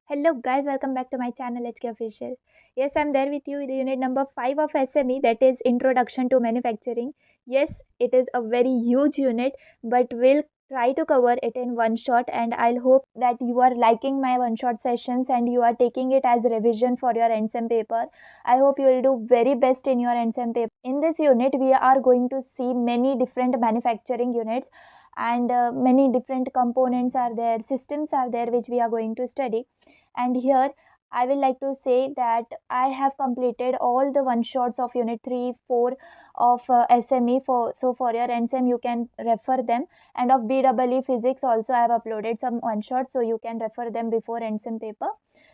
Hello guys, welcome back to my channel HK Official. Yes, I'm there with you with unit number 5 of SME, that is Introduction to Manufacturing. Yes, it is a very huge unit, but we'll try to cover it in one shot, and I'll hope that you are liking my one shot sessions and you are taking it as revision for your NSEM paper. I hope you will do very best in your NSEM paper. In this unit, we are going to see many different manufacturing units, and many different components are there, systems are there, which we are going to study. And here I will like to say that I have completed all the one shots of unit 3 4 of SME. For your NSEM you can refer them, and of BEE physics also I have uploaded some one shots, so you can refer them before NSEM paper.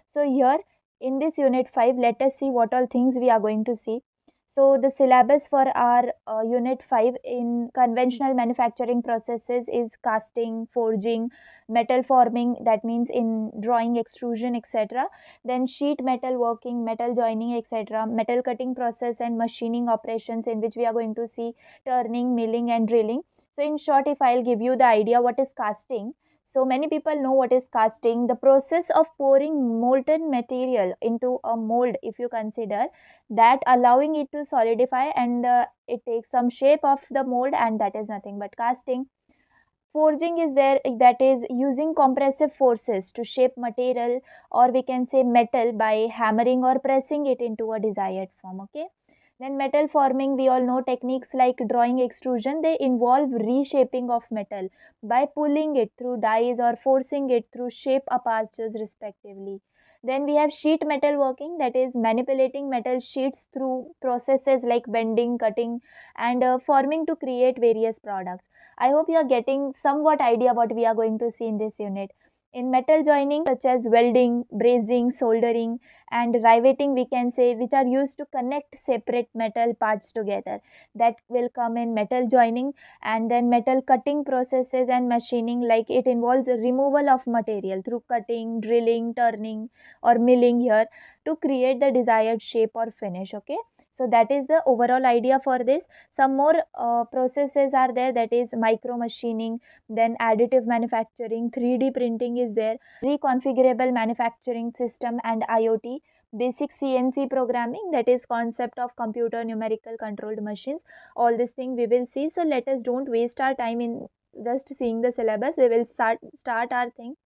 So here in this unit 5, let us see what all things we are going to see. So the syllabus for our unit 5 in conventional manufacturing processes is casting, forging, metal forming, that means in drawing, extrusion, etc. Then sheet metal working, metal joining, etc. Metal cutting process and machining operations, in which we are going to see turning, milling and drilling. So in short, if I'll give you the idea what is casting. So many people know what is casting, the process of pouring molten material into a mold, if you consider that, allowing it to solidify, and it takes some shape of the mold, and that is nothing but casting. Forging is there, that is using compressive forces to shape material, or we can say metal, by hammering or pressing it into a desired form. Okay. Then metal forming, we all know techniques like drawing, extrusion, they involve reshaping of metal by pulling it through dies or forcing it through shape apertures respectively. Then we have sheet metal working, that is manipulating metal sheets through processes like bending, cutting, and forming to create various products. I hope you are getting somewhat idea what we are going to see in this unit. In metal joining, such as welding, brazing, soldering, and riveting, we can say, which are used to connect separate metal parts together, that will come in metal joining. And then metal cutting processes and machining, like it involves removal of material through cutting, drilling, turning, or milling here to create the desired shape or finish. Okay. So that is the overall idea for this. Some more processes are there, that is micro machining, then additive manufacturing, 3D printing is there, reconfigurable manufacturing system, and IoT, basic CNC programming, that is concept of computer numerical controlled machines. All this thing we will see. So let us don't waste our time in just seeing the syllabus. We will start our thing.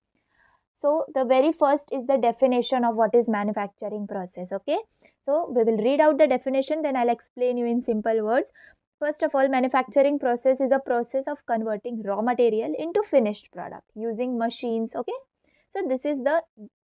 So the very first is the definition of what is manufacturing process. Okay. So we will read out the definition, then I'll explain you in simple words. First of all, manufacturing process is a process of converting raw material into finished product using machines. Okay. So this is the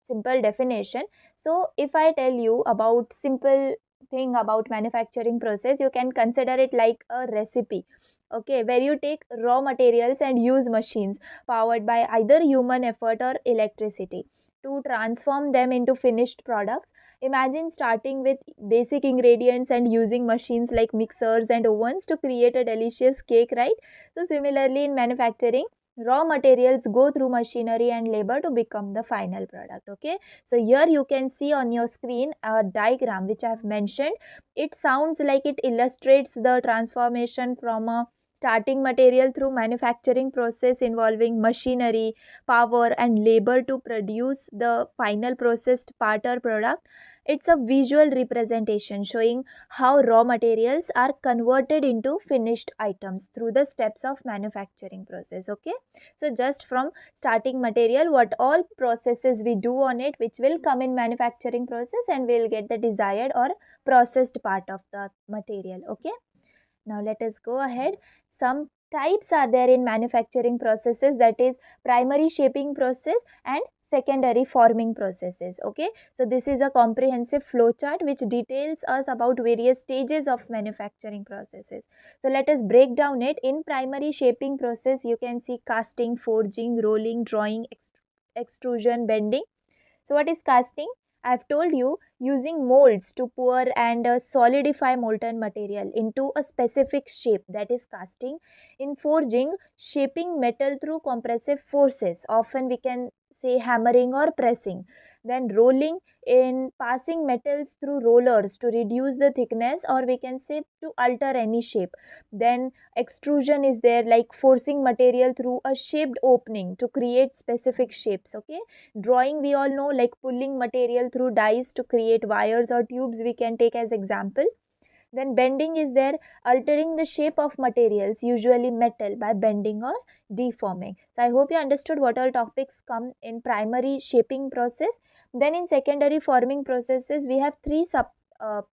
simple definition. So if I tell you about simple thing about manufacturing process, you can consider it like a recipe. Okay, where you take raw materials and use machines powered by either human effort or electricity to transform them into finished products. Imagine starting with basic ingredients and using machines like mixers and ovens to create a delicious cake, right? So similarly in manufacturing, raw materials go through machinery and labor to become the final product. Okay, so here you can see on your screen a diagram which I have mentioned. It sounds like it illustrates the transformation from a starting material through manufacturing process involving machinery, power and labor to produce the final processed part or product. It's a visual representation showing how raw materials are converted into finished items through the steps of manufacturing process. Okay, so just from starting material, what all processes we do on it, which will come in manufacturing process, and we'll get the desired or processed part of the material. Okay, now let us go ahead. Some types are there in manufacturing processes, that is primary shaping process and secondary forming processes. Okay, so this is a comprehensive flow chart which details us about various stages of manufacturing processes. So let us break down it. In primary shaping process, you can see casting, forging, rolling, drawing, extrusion, bending. So what is casting? I have told you, using molds to pour and solidify molten material into a specific shape, that is casting. In forging, shaping metal through compressive forces. Often we can say hammering or pressing. Then rolling, in passing metals through rollers to reduce the thickness, or we can say to alter any shape. Then extrusion is there, like forcing material through a shaped opening to create specific shapes. Okay, drawing, we all know, like pulling material through dies to create wires or tubes, we can take as example. Then bending is there, altering the shape of materials, usually metal, by bending or deforming. So I hope you understood what all topics come in primary shaping process. Then in secondary forming processes, we have three sub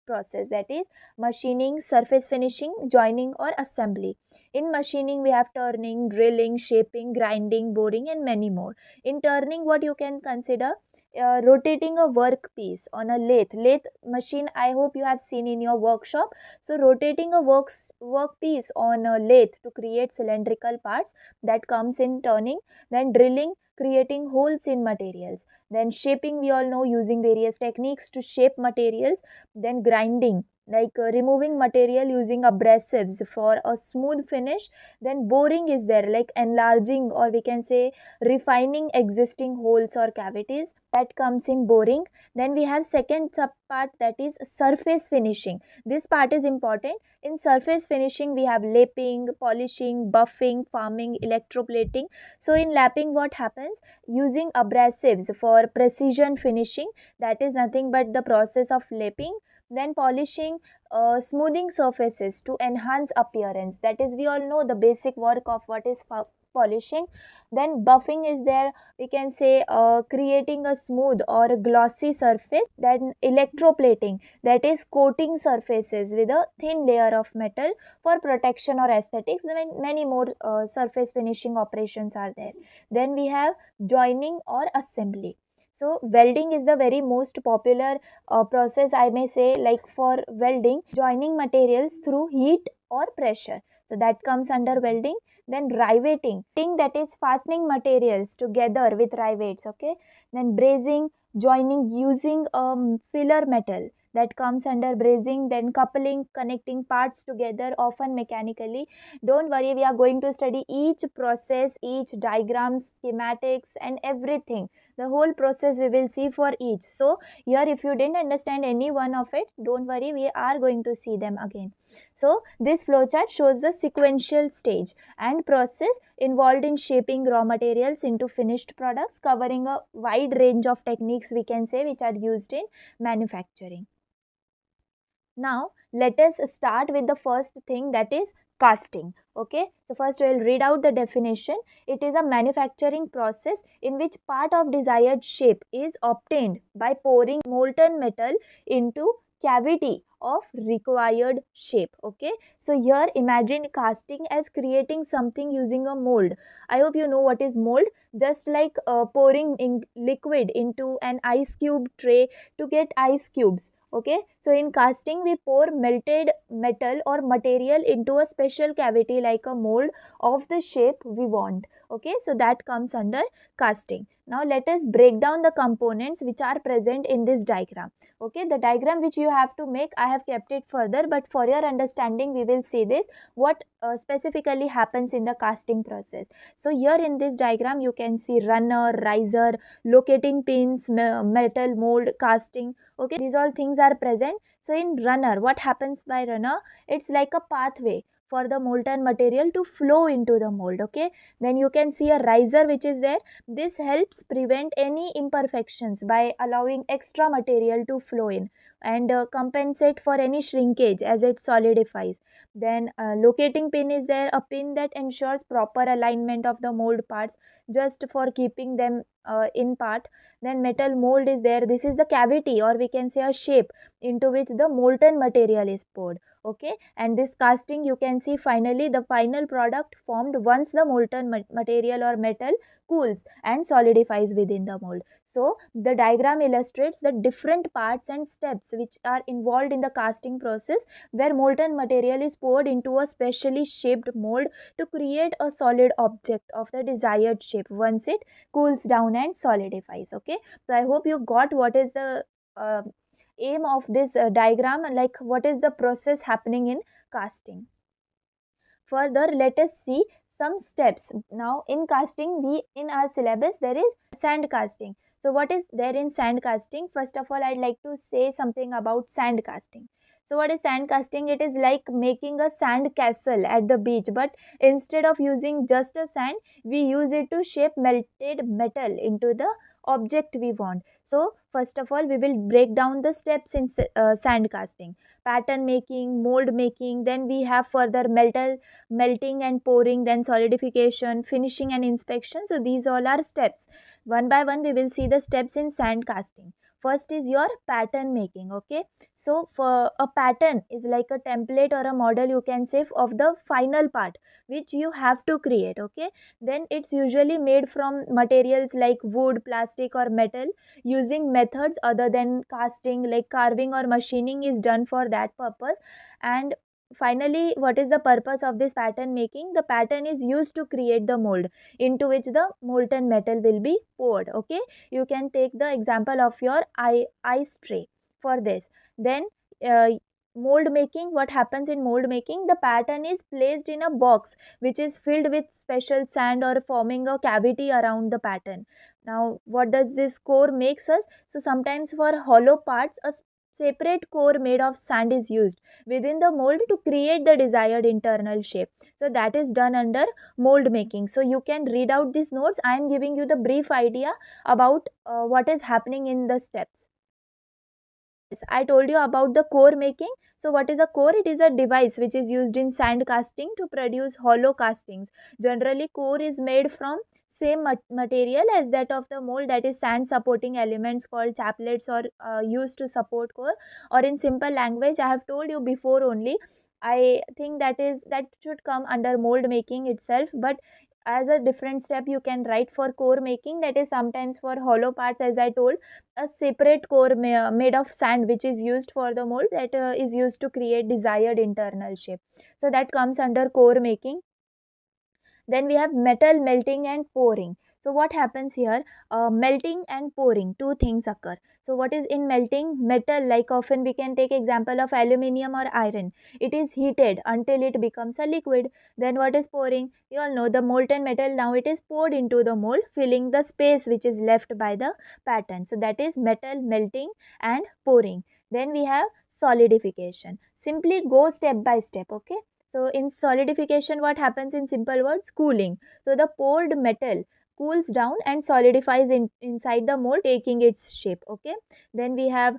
process, that is machining, surface finishing, joining or assembly. In machining, we have turning, drilling, shaping, grinding, boring, and many more. In turning, what you can consider, rotating a workpiece on a lathe machine, I hope you have seen in your workshop. So rotating a workpiece on a lathe to create cylindrical parts, that comes in turning. Then drilling, creating holes in materials. Then shaping, we all know, using various techniques to shape materials. Then grinding, like removing material using abrasives for a smooth finish. Then boring is there, like enlarging, or we can say refining existing holes or cavities, that comes in boring. Then we have second sub part, that is surface finishing. This part is important. In surface finishing, we have lapping, polishing, buffing, farming, electroplating. So in lapping, what happens, using abrasives for precision finishing, that is nothing but the process of lapping. Then polishing, smoothing surfaces to enhance appearance, that is, we all know the basic work of what is polishing. Then buffing is there, we can say creating a smooth or glossy surface. Then electroplating, that is coating surfaces with a thin layer of metal for protection or aesthetics. Then many more surface finishing operations are there. Then we have joining or assembly. So welding is the very most popular process, I may say, like for welding, joining materials through heat or pressure, so that comes under welding. Then riveting, that is fastening materials together with rivets. Okay, then brazing, joining using filler metal, that comes under brazing. Then coupling, connecting parts together, often mechanically. Don't worry, we are going to study each process, each diagram, schematics, and everything. The whole process we will see for each. So here, if you didn't understand any one of it, don't worry, we are going to see them again. So this flowchart shows the sequential stage and process involved in shaping raw materials into finished products, covering a wide range of techniques, we can say, which are used in manufacturing. Now let us start with the first thing, that is casting. Okay, so first we will read out the definition. It is a manufacturing process in which part of desired shape is obtained by pouring molten metal into cavity of required shape. Okay, so here imagine casting as creating something using a mold. I hope you know what is mold. Just like pouring in liquid into an ice cube tray to get ice cubes. Okay, so in casting, we pour melted metal or material into a special cavity like a mold of the shape we want. Okay, so that comes under casting. Now let us break down the components which are present in this diagram. Okay, the diagram which you have to make, I have kept it further, but for your understanding, we will see this, what specifically happens in the casting process. So here in this diagram, you can see runner, riser, locating pins, metal mold, casting. Okay, these all things are present. So in runner, what happens by runner, it's like a pathway for the molten material to flow into the mold. Okay, then you can see a riser which is there. This helps prevent any imperfections by allowing extra material to flow in, and compensate for any shrinkage as it solidifies. Then locating pin is there, a pin that ensures proper alignment of the mold parts, just for keeping them in part. Then metal mold is there. This is the cavity, or we can say a shape, into which the molten material is poured. Okay, and this casting, you can see finally the final product formed once the molten material or metal cools and solidifies within the mold. So the diagram illustrates the different parts and steps which are involved in the casting process, where molten material is poured into a specially shaped mold to create a solid object of the desired shape once it cools down and solidifies. Okay, so I hope you got what is the aim of this diagram, like what is the process happening in casting. Further, let us see some steps. Now in casting, we in our syllabus there is sand casting. So what is there in sand casting? First of all, I'd like to say something about sand casting. So what is sand casting? It is like making a sand castle at the beach, but instead of using just a sand, we use it to shape melted metal into the object we want. So first of all, we will break down the steps in sand casting: pattern making, mold making, then we have further melting and pouring, then solidification, finishing and inspection. So these all are steps. One by one we will see the steps in sand casting. First is your pattern making. Okay, so for a pattern is like a template or a model, you can say, of the final part which you have to create. Okay, then it's usually made from materials like wood, plastic or metal. Using methods other than casting, like carving or machining, is done for that purpose. And finally, what is the purpose of this pattern making? The pattern is used to create the mold into which the molten metal will be poured. Okay, you can take the example of your ice tray for this. Then uh, mold making, what happens in mold making? The pattern is placed in a box which is filled with special sand or forming a cavity around the pattern. Now what does this core makes us? So sometimes for hollow parts, a separate core made of sand is used within the mold to create the desired internal shape. So that is done under mold making. So you can read out these notes. I am giving you the brief idea about what is happening in the steps. Yes, I told you about the core making. So what is a core? It is a device which is used in sand casting to produce hollow castings. Generally core is made from same material as that of the mold, that is sand supporting elements called chaplets or used to support core. Or in simple language, I have told you before only, I think that should come under mold making itself, but as a different step you can write for core making, that is sometimes for hollow parts, as I told, a separate core made of sand which is used for the mold, that is used to create desired internal shape. So that comes under core making. Then we have metal melting and pouring. So what happens here? Melting and pouring, two things occur. So what is in melting? Metal, like often we can take example of aluminium or iron, it is heated until it becomes a liquid. Then what is pouring? You all know the molten metal, now it is poured into the mold, filling the space which is left by the pattern. So that is metal melting and pouring. Then we have solidification. Simply go step by step. Okay, so in solidification, what happens in simple words? Cooling. So the poured metal cools down and solidifies inside the mold, taking its shape. Okay, then we have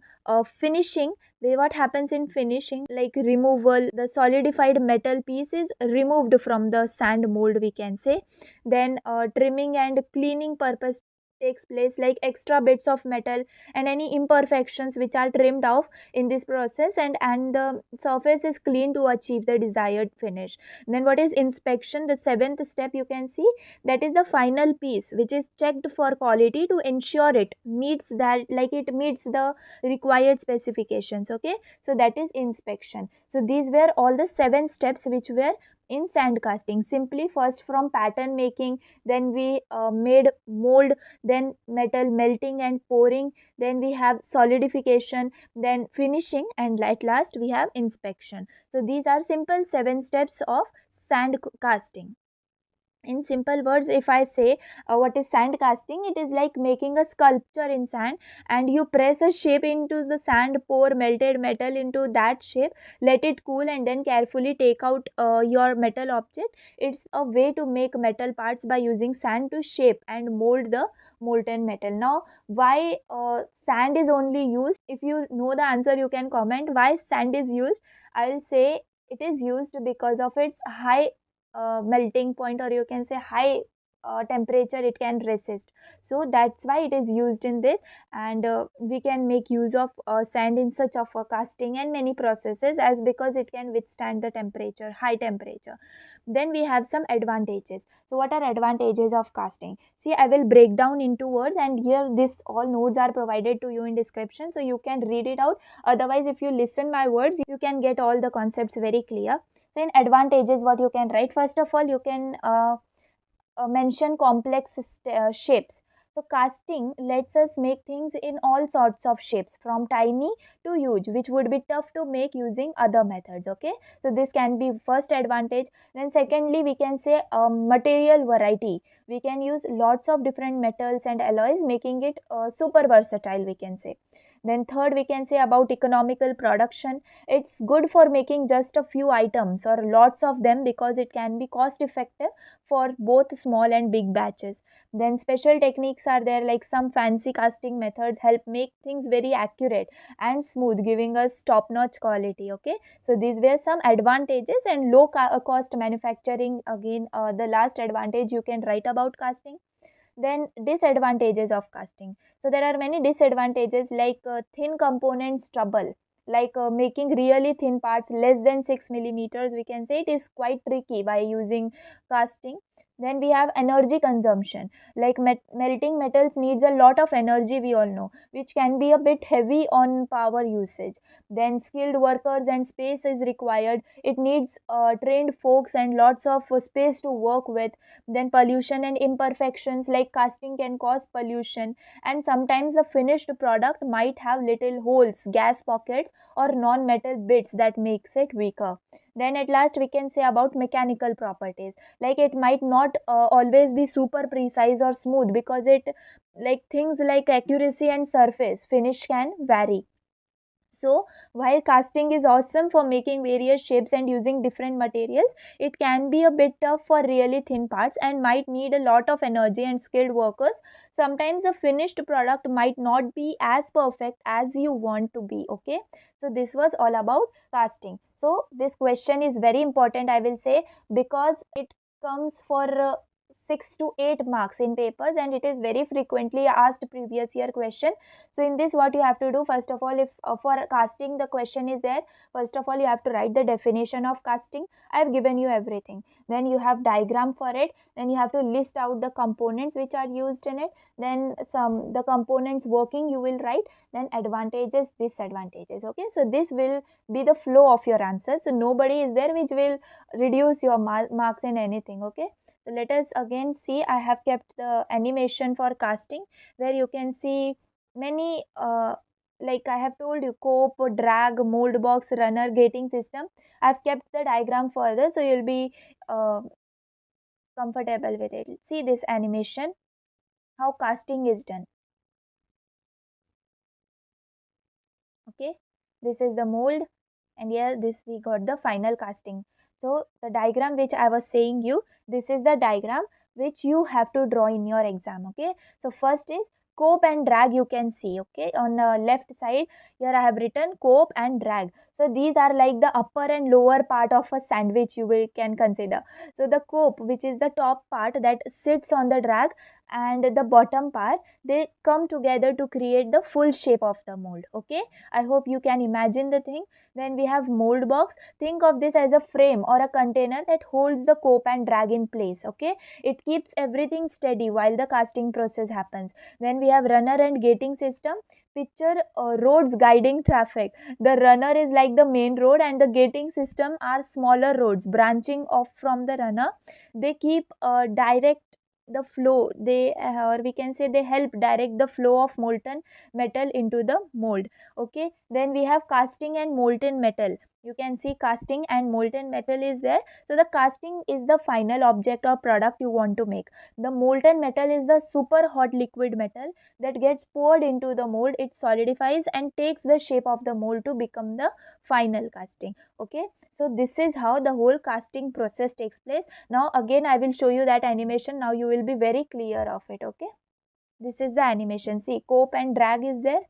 finishing. What happens in finishing? Like removal, the solidified metal piece is removed from the sand mold, we can say. Then trimming and cleaning purpose takes place, like extra bits of metal and any imperfections which are trimmed off in this process, and the surface is clean to achieve the desired finish. Then what is inspection? The seventh step, you can see, that is the final piece which is checked for quality to ensure it meets that, like it meets the required specifications. Okay, so that is inspection. So these were all the 7 steps which were in sand casting. Simply, first from pattern making, then we made mold, then metal melting and pouring, then we have solidification, then finishing, and at last we have inspection. So these are simple 7 steps of sand casting. In simple words, if I say what is sand casting, it is like making a sculpture in sand, and you press a shape into the sand, pour melted metal into that shape, let it cool, and then carefully take out your metal object. It's a way to make metal parts by using sand to shape and mold the molten metal. Now why sand is only used? If you know the answer, you can comment why sand is used. I'll say it is used because of its high melting point, or you can say high temperature it can resist. So that's why it is used in this, and we can make use of sand in such of a casting and many processes, as because it can withstand the temperature, high temperature. Then we have some advantages. So what are advantages of casting? See, I will break down into words, and here this all notes are provided to you in description, so you can read it out. Otherwise, if you listen my words, you can get all the concepts very clear. So in advantages, what you can write? First of all, you can mention complex shapes. So casting lets us make things in all sorts of shapes from tiny to huge, which would be tough to make using other methods. Okay, so this can be first advantage. Then secondly, we can say material variety. We can use lots of different metals and alloys, making it super versatile, we can say. Then third, we can say about economical production. It's good for making just a few items or lots of them because it can be cost effective for both small and big batches. Then special techniques are there, like some fancy casting methods help make things very accurate and smooth, giving us top notch quality. Okay, so these were some advantages. And low cost manufacturing, again, the last advantage you can write about casting. Then disadvantages of casting. So there are many disadvantages, like thin components trouble, like making really thin parts less than 6 millimeters, we can say it is quite tricky by using casting. Then we have energy consumption, like melting metals needs a lot of energy, we all know, which can be a bit heavy on power usage. Then skilled workers and space is required, it needs trained folks and lots of space to work with. Then pollution and imperfections, like casting can cause pollution, and sometimes the finished product might have little holes, gas pockets, or non-metal bits that makes it weaker. Then at last we can say about mechanical properties, like it might not always be super precise or smooth, because it, like things like accuracy and surface finish can vary. So, while casting is awesome for making various shapes and using different materials, it can be a bit tough for really thin parts and might need a lot of energy and skilled workers. Sometimes the finished product might not be as perfect as you want to be. Okay, so this was all about casting. So, this question is very important, I will say, because it comes for 6 to 8 marks in papers, and it is very frequently asked previous year question. So in this, what you have to do, first of all, if for casting the question is there, first of all you have to write the definition of casting. I have given you everything. Then you have diagram for it. Then you have to list out the components which are used in it. Then some the components working you will write. Then advantages, disadvantages. Okay, so this will be the flow of your answer. So nobody is there which will reduce your marks in anything. Okay, so let us again see. I have kept the animation for casting, where you can see many like I have told you, cope, drag, mold box, runner, gating system. I've kept the diagram further, so you'll be uh, comfortable with it. See this animation, how casting is done. Okay, this is the mold, and here this we got the final casting. So the diagram which I was saying you, this is the diagram which you have to draw in your exam. Okay, so first is cope and drag, you can see. Okay, on the left side here I have written cope and drag. So these are like the upper and lower part of a sandwich, you will can consider. So the cope, which is the top part that sits on the drag, and the bottom part, they come together to create the full shape of the mold. Okay, I hope you can imagine the thing. Then we have mold box. Think of this as a frame or a container that holds the cope and drag in place. Okay, it keeps everything steady while the casting process happens. Then we have runner and gating system. Picture roads guiding traffic. The runner is like the main road, and the gating system are smaller roads branching off from the runner. They keep direct the flow, they or we can say they help direct the flow of molten metal into the mold. Okay, then we have casting and molten metal. You can see casting and molten metal is there. So the casting is the final object or product you want to make. The molten metal is the super hot liquid metal that gets poured into the mold. It solidifies and takes the shape of the mold to become the final casting. Okay, so this is how the whole casting process takes place. Now again I will show you that animation. Now you will be very clear of it. Okay, this is the animation. See, cope and drag is there.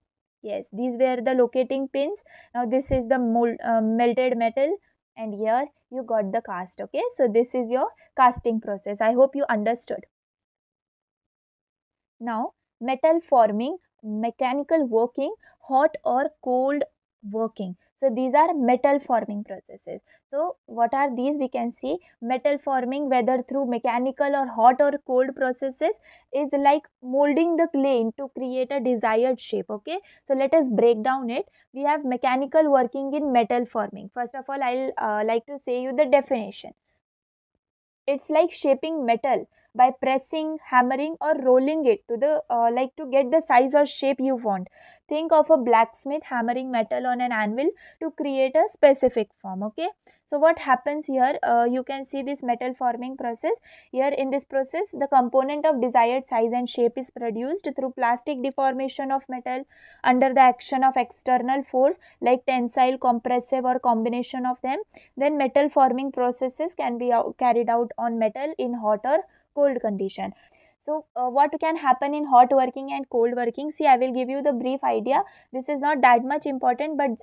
Yes, these were the locating pins. Now this is the melted metal, and here you got the cast. Okay, so this is your casting process. I hope you understood. Now, metal forming, mechanical working, hot or cold working. So these are metal forming processes. So what are these? We can see metal forming, whether through mechanical or hot or cold processes, is like molding the clay to create a desired shape. Okay, so let us break down it. We have mechanical working in metal forming. First of all, I'll like to say you the definition. It's like shaping metal by pressing, hammering, or rolling it to the like to get the size or shape you want. Think of a blacksmith hammering metal on an anvil to create a specific form. Okay, so what happens here, you can see this metal forming process. Here in this process, the component of desired size and shape is produced through plastic deformation of metal under the action of external force like tensile, compressive, or combination of them. Then metal forming processes can be carried out on metal in hot or cold condition. So what can happen in hot working and cold working? See, I will give you the brief idea. This is not that much important, but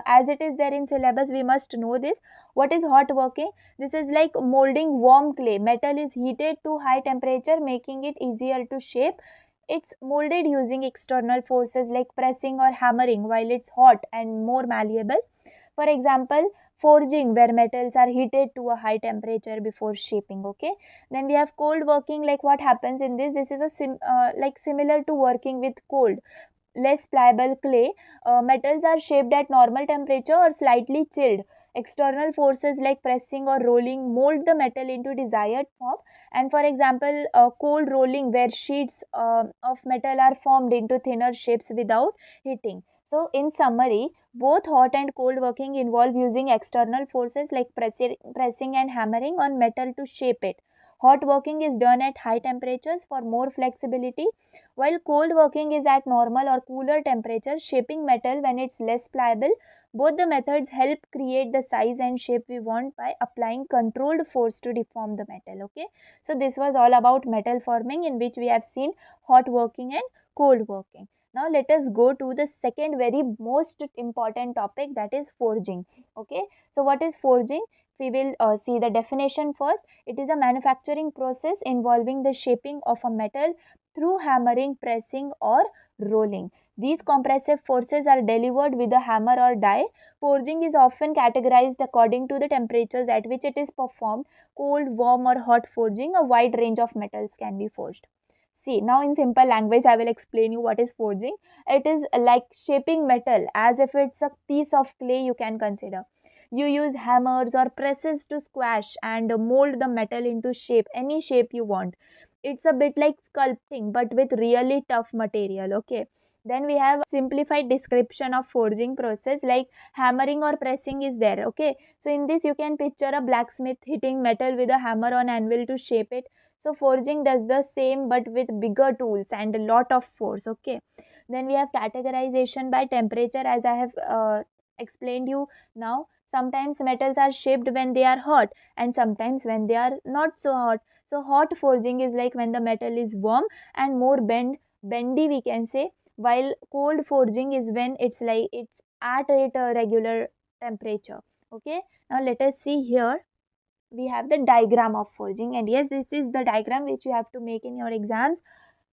as it is there in syllabus, we must know this. What is hot working? This is like molding warm clay. Metal is heated to high temperature, making it easier to shape. It's molded using external forces like pressing or hammering while it's hot and more malleable. For example, forging, where metals are heated to a high temperature before shaping. Okay, then we have cold working. Like what happens in this, this is a like similar to working with cold, less pliable clay. Metals are shaped at normal temperature or slightly chilled. External forces like pressing or rolling mold the metal into desired form. And for example, cold rolling, where sheets of metal are formed into thinner shapes without heating. So in summary, both hot and cold working involve using external forces like pressing and hammering on metal to shape it. Hot working is done at high temperatures for more flexibility, while cold working is at normal or cooler temperature, shaping metal when it's less pliable. Both the methods help create the size and shape we want by applying controlled force to deform the metal. Okay, so this was all about metal forming, in which we have seen hot working and cold working. Now let us go to the second very most important topic, that is forging. Okay, so what is forging? We will see the definition first. It is a manufacturing process involving the shaping of a metal through hammering, pressing, or rolling. These compressive forces are delivered with a hammer or die. Forging is often categorized according to the temperatures at which it is performed. Cold, warm, or hot forging, a wide range of metals can be forged. See, now in simple language, I will explain you what is forging. It is like shaping metal as if it's a piece of clay, you can consider. You use hammers or presses to squash and mold the metal into shape, any shape you want. It's a bit like sculpting but with really tough material. Okay, then we have simplified description of forging process, like hammering or pressing is there. Okay, so in this you can picture a blacksmith hitting metal with a hammer on anvil to shape it. So forging does the same but with bigger tools and a lot of force. Okay, then we have categorization by temperature, as I have explained you now. Sometimes metals are shaped when they are hot and sometimes when they are not so hot. So hot forging is like when the metal is warm and more bendy, we can say, while cold forging is when it's like it's at a regular temperature. Okay, now let us see here. We have the diagram of forging, and yes, this is the diagram which you have to make in your exams.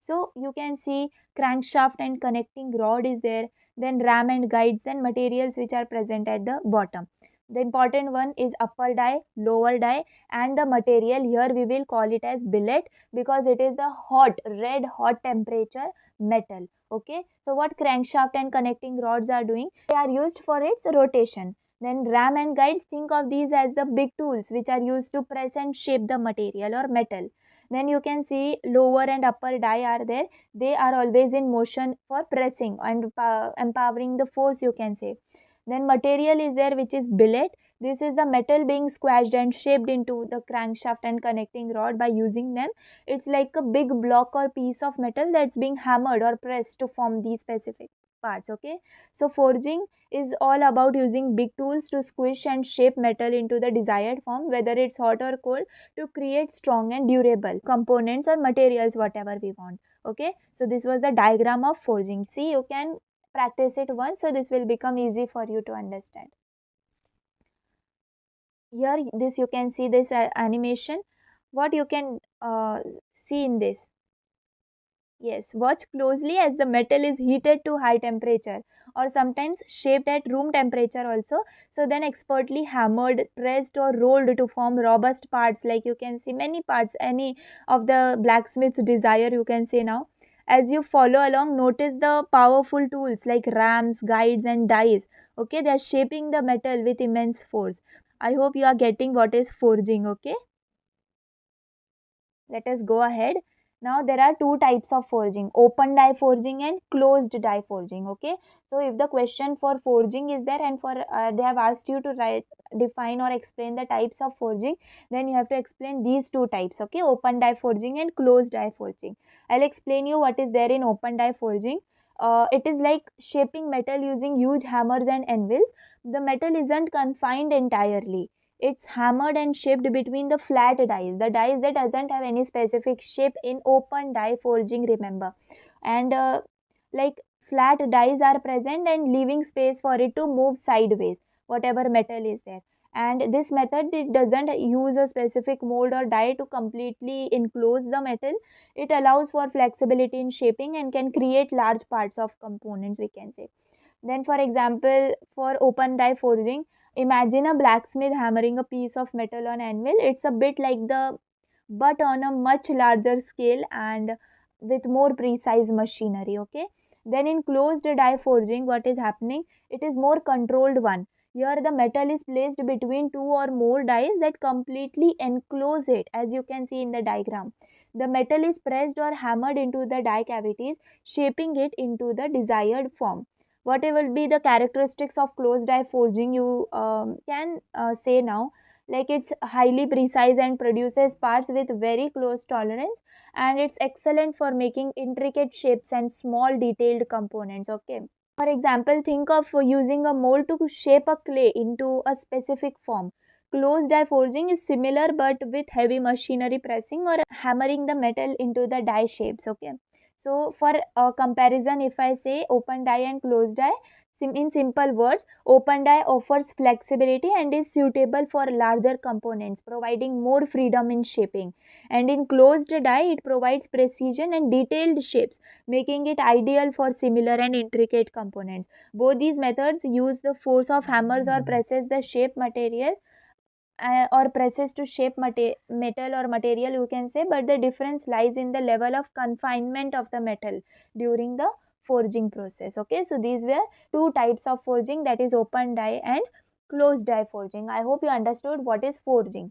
So you can see crankshaft and connecting rod is there, then ram and guides, then materials which are present at the bottom. The important one is upper die, lower die, and the material here we will call it as billet because it is the hot, red hot temperature metal. Okay, so what crankshaft and connecting rods are doing? They are used for its rotation. Then ram and guides, think of these as the big tools which are used to press and shape the material or metal. Then you can see lower and upper die are there. They are always in motion for pressing and empowering the force, you can say. Then material is there, which is billet. This is the metal being squashed and shaped into the crankshaft and connecting rod by using them. It's like a big block or piece of metal that's being hammered or pressed to form these specific parts. Okay, so forging is all about using big tools to squish and shape metal into the desired form, whether it's hot or cold, to create strong and durable components or materials, whatever we want. Okay, so this was the diagram of forging. See, you can practice it once, so this will become easy for you to understand. Here, this you can see this animation. What you can see in this? Yes, watch closely as the metal is heated to high temperature or sometimes shaped at room temperature also. So then expertly hammered, pressed or rolled to form robust parts, like you can see many parts, any of the blacksmith's desire, you can say now. As you follow along, notice the powerful tools like rams, guides and dies. Okay, they are shaping the metal with immense force. I hope you are getting what is forging. Okay. Let us go ahead. Now there are two types of forging, open die forging and closed die forging. Okay, so if the question for forging is there and for they have asked you to write, define or explain the types of forging, then you have to explain these two types. Okay, open die forging and closed die forging. I'll explain you what is there in open die forging. It is like shaping metal using huge hammers and anvils. The metal isn't confined entirely, it's hammered and shaped between the flat dies, the dies that doesn't have any specific shape in open die forging, remember. And like flat dies are present and leaving space for it to move sideways, whatever metal is there. And this method, it doesn't use a specific mold or die to completely enclose the metal. It allows for flexibility in shaping and can create large parts of components, we can say. Then for example, for open die forging, imagine a blacksmith hammering a piece of metal on anvil. It's a bit like the, but on a much larger scale and with more precise machinery. Okay, then in closed die forging, what is happening, it is more controlled one. Here the metal is placed between two or more dies that completely enclose it, as you can see in the diagram. The metal is pressed or hammered into the die cavities, shaping it into the desired form. What will be the characteristics of closed die forging, you can say now, like it's highly precise and produces parts with very close tolerance, and it's excellent for making intricate shapes and small detailed components. Okay, for example, think of using a mold to shape a clay into a specific form. Closed die forging is similar but with heavy machinery pressing or hammering the metal into the die shapes. Okay, so for a comparison, if I say open die and closed die, in simple words, open die offers flexibility and is suitable for larger components, providing more freedom in shaping. And in closed die, it provides precision and detailed shapes, making it ideal for similar and intricate components. Both these methods use the force of hammers or presses the shape material or presses to shape metal or material, you can say, but the difference lies in the level of confinement of the metal during the forging process. Okay, so these were two types of forging, that is open die and closed die forging. I hope you understood what is forging.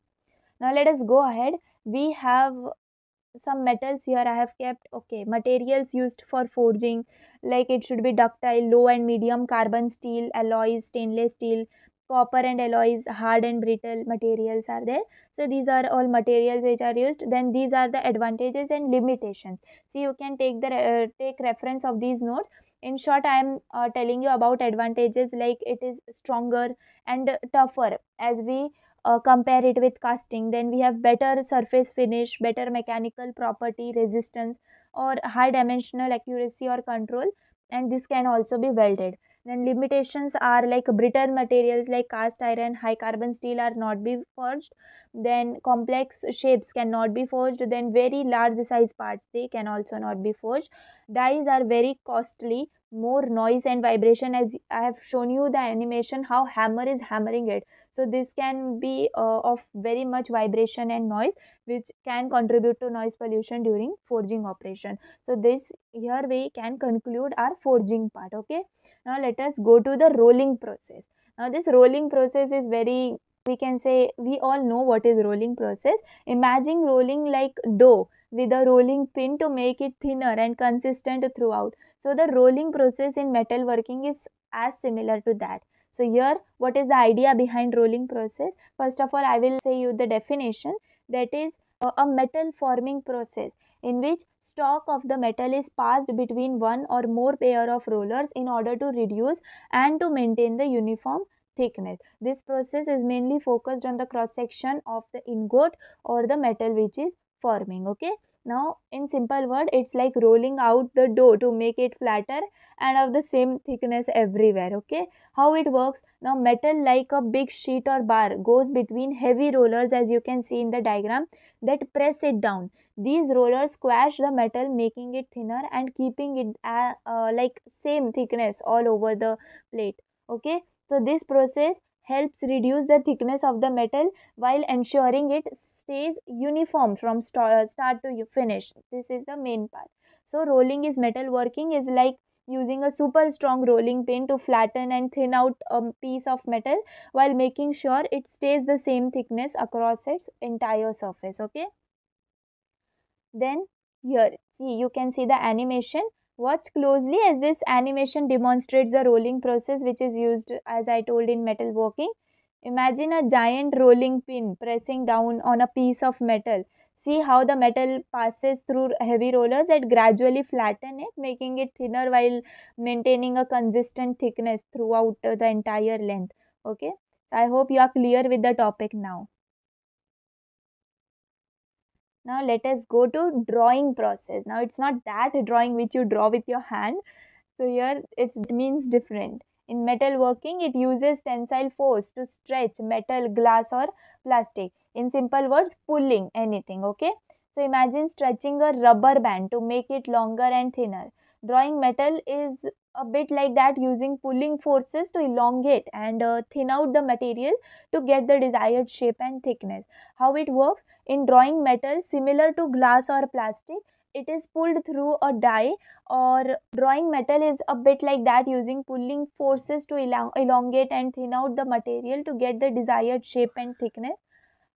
Now let us go ahead. We have some metals here I have kept. Okay, materials used for forging, like it should be ductile, low and medium carbon steel, alloys, stainless steel, copper and alloys, hard and brittle materials are there. So these are all materials which are used. Then these are the advantages and limitations. So you can take the take reference of these notes. In short, I am telling you about advantages, like it is stronger and tougher as we compare it with casting. Then we have better surface finish, better mechanical property, resistance, or high dimensional accuracy or control, and this can also be welded. Then limitations are like brittle materials like cast iron, high carbon steel are not be forged. Then complex shapes cannot be forged. Then very large size parts, they can also not be forged. Dies are very costly, more noise and vibration, as I have shown you the animation how hammer is hammering it. So this can be of very much vibration and noise, which can contribute to noise pollution during forging operation. So this, here we can conclude our forging part. Okay, now let us go to the rolling process. Now this rolling process is very, we can say, we all know what is rolling process. Imagine rolling like dough with a rolling pin to make it thinner and consistent throughout. So the rolling process in metalworking is as similar to that. So here, what is the idea behind rolling process? First of all, I will say you the definition. That is a metal forming process in which stock of the metal is passed between one or more pair of rollers in order to reduce and to maintain the uniform thickness. This process is mainly focused on the cross section of the ingot or the metal which is forming. Okay, now in simple word, it's like rolling out the dough to make it flatter and of the same thickness everywhere. Okay, how it works? Now metal like a big sheet or bar goes between heavy rollers, as you can see in the diagram, that press it down. These rollers squash the metal, making it thinner and keeping it like same thickness all over the plate. Okay, so this process helps reduce the thickness of the metal while ensuring it stays uniform from start to finish. This is the main part. So rolling is metalworking is like using a super strong rolling pin to flatten and thin out a piece of metal while making sure it stays the same thickness across its entire surface. Okay, Then here, see, you can see the animation. Watch closely as this animation demonstrates the rolling process which is used, as I told, in metal working. Imagine a giant rolling pin pressing down on a piece of metal. See how the metal passes through heavy rollers that gradually flatten it, making it thinner while maintaining a consistent thickness throughout the entire length. Okay, so I hope you are clear with the topic now. Now let us go to drawing process. Now it's not that drawing which you draw with your hand. So here it means different. In metal working, it uses tensile force to stretch metal, glass or plastic. In simple words, pulling anything, okay? So imagine stretching a rubber band to make it longer and thinner. Drawing metal is a bit like that, using pulling forces to elongate and thin out the material to get the desired shape and thickness. How it works? In drawing metal, similar to glass or plastic, it is pulled through a die, or drawing metal is a bit like that, using pulling forces to elongate and thin out the material to get the desired shape and thickness.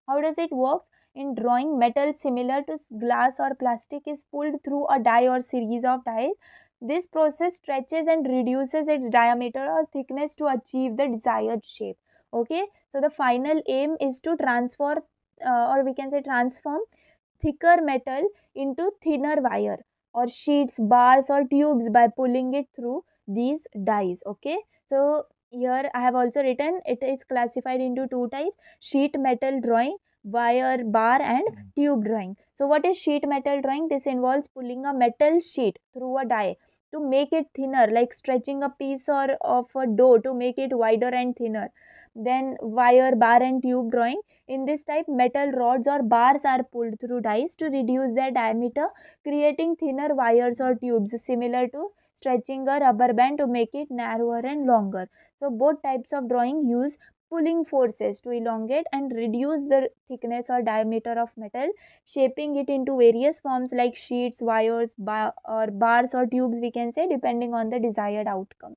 How does it work? In drawing, metal similar to glass or plastic is pulled through a die or series of dies. This process stretches and reduces its diameter or thickness to achieve the desired shape. Okay, so the final aim is to transfer, or we can say transform, thicker metal into thinner wire or sheets, bars or tubes by pulling it through these dies. Okay, so here I have also written it is classified into two types: sheet metal drawing, wire, bar and tube drawing. So what is sheet metal drawing? This involves pulling a metal sheet through a die to make it thinner, like stretching a piece or of a dough to make it wider and thinner. Then wire, bar and tube drawing. In this type, metal rods or bars are pulled through dies to reduce their diameter, creating thinner wires or tubes, similar to stretching a rubber band to make it narrower and longer. So both types of drawing use pulling forces to elongate and reduce the thickness or diameter of metal, shaping it into various forms like sheets, wires, or bars or tubes, we can say, depending on the desired outcome.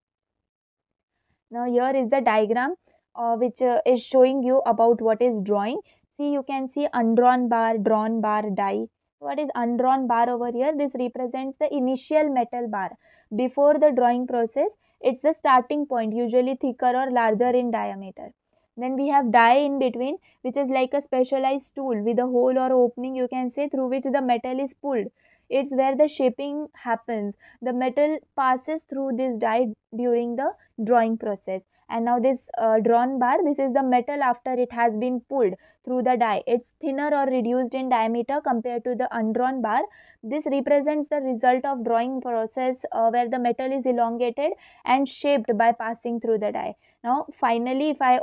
Now here is the diagram which is showing you about what is drawing. See, you can see undrawn bar, drawn bar, die. What is undrawn bar over here? This represents the initial metal bar. Before the drawing process, it's the starting point, usually thicker or larger in diameter. Then we have die in between, which is like a specialized tool with a hole or opening, you can say, through which the metal is pulled. It's where the shaping happens. The metal passes through this die during the drawing process. And now this drawn bar, this is the metal after it has been pulled through the die. It's thinner or reduced in diameter compared to the undrawn bar. This represents the result of drawing process where the metal is elongated and shaped by passing through the die. Now finally, if I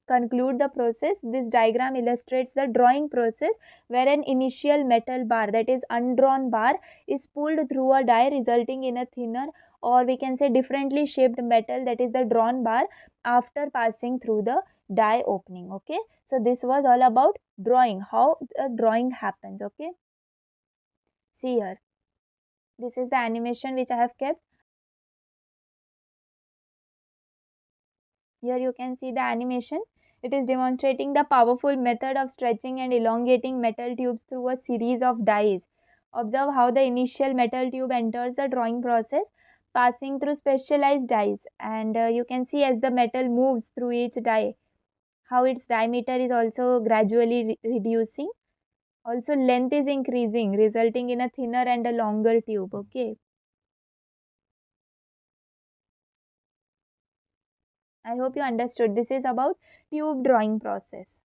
conclude the process, this diagram illustrates the drawing process where an initial metal bar, that is undrawn bar, is pulled through a die, resulting in a thinner, or we can say differently shaped metal, that is the drawn bar, after passing through the die opening. Okay, so this was all about drawing, how the drawing happens. Okay, see here, this is the animation which I have kept. Here you can see the animation. It is demonstrating the powerful method of stretching and elongating metal tubes through a series of dies. Observe how the initial metal tube enters the drawing process, passing through specialized dies, and you can see as the metal moves through each die, how its diameter is also gradually reducing. Also, length is increasing, resulting in a thinner and a longer tube. Okay. I hope you understood. This is about tube drawing process.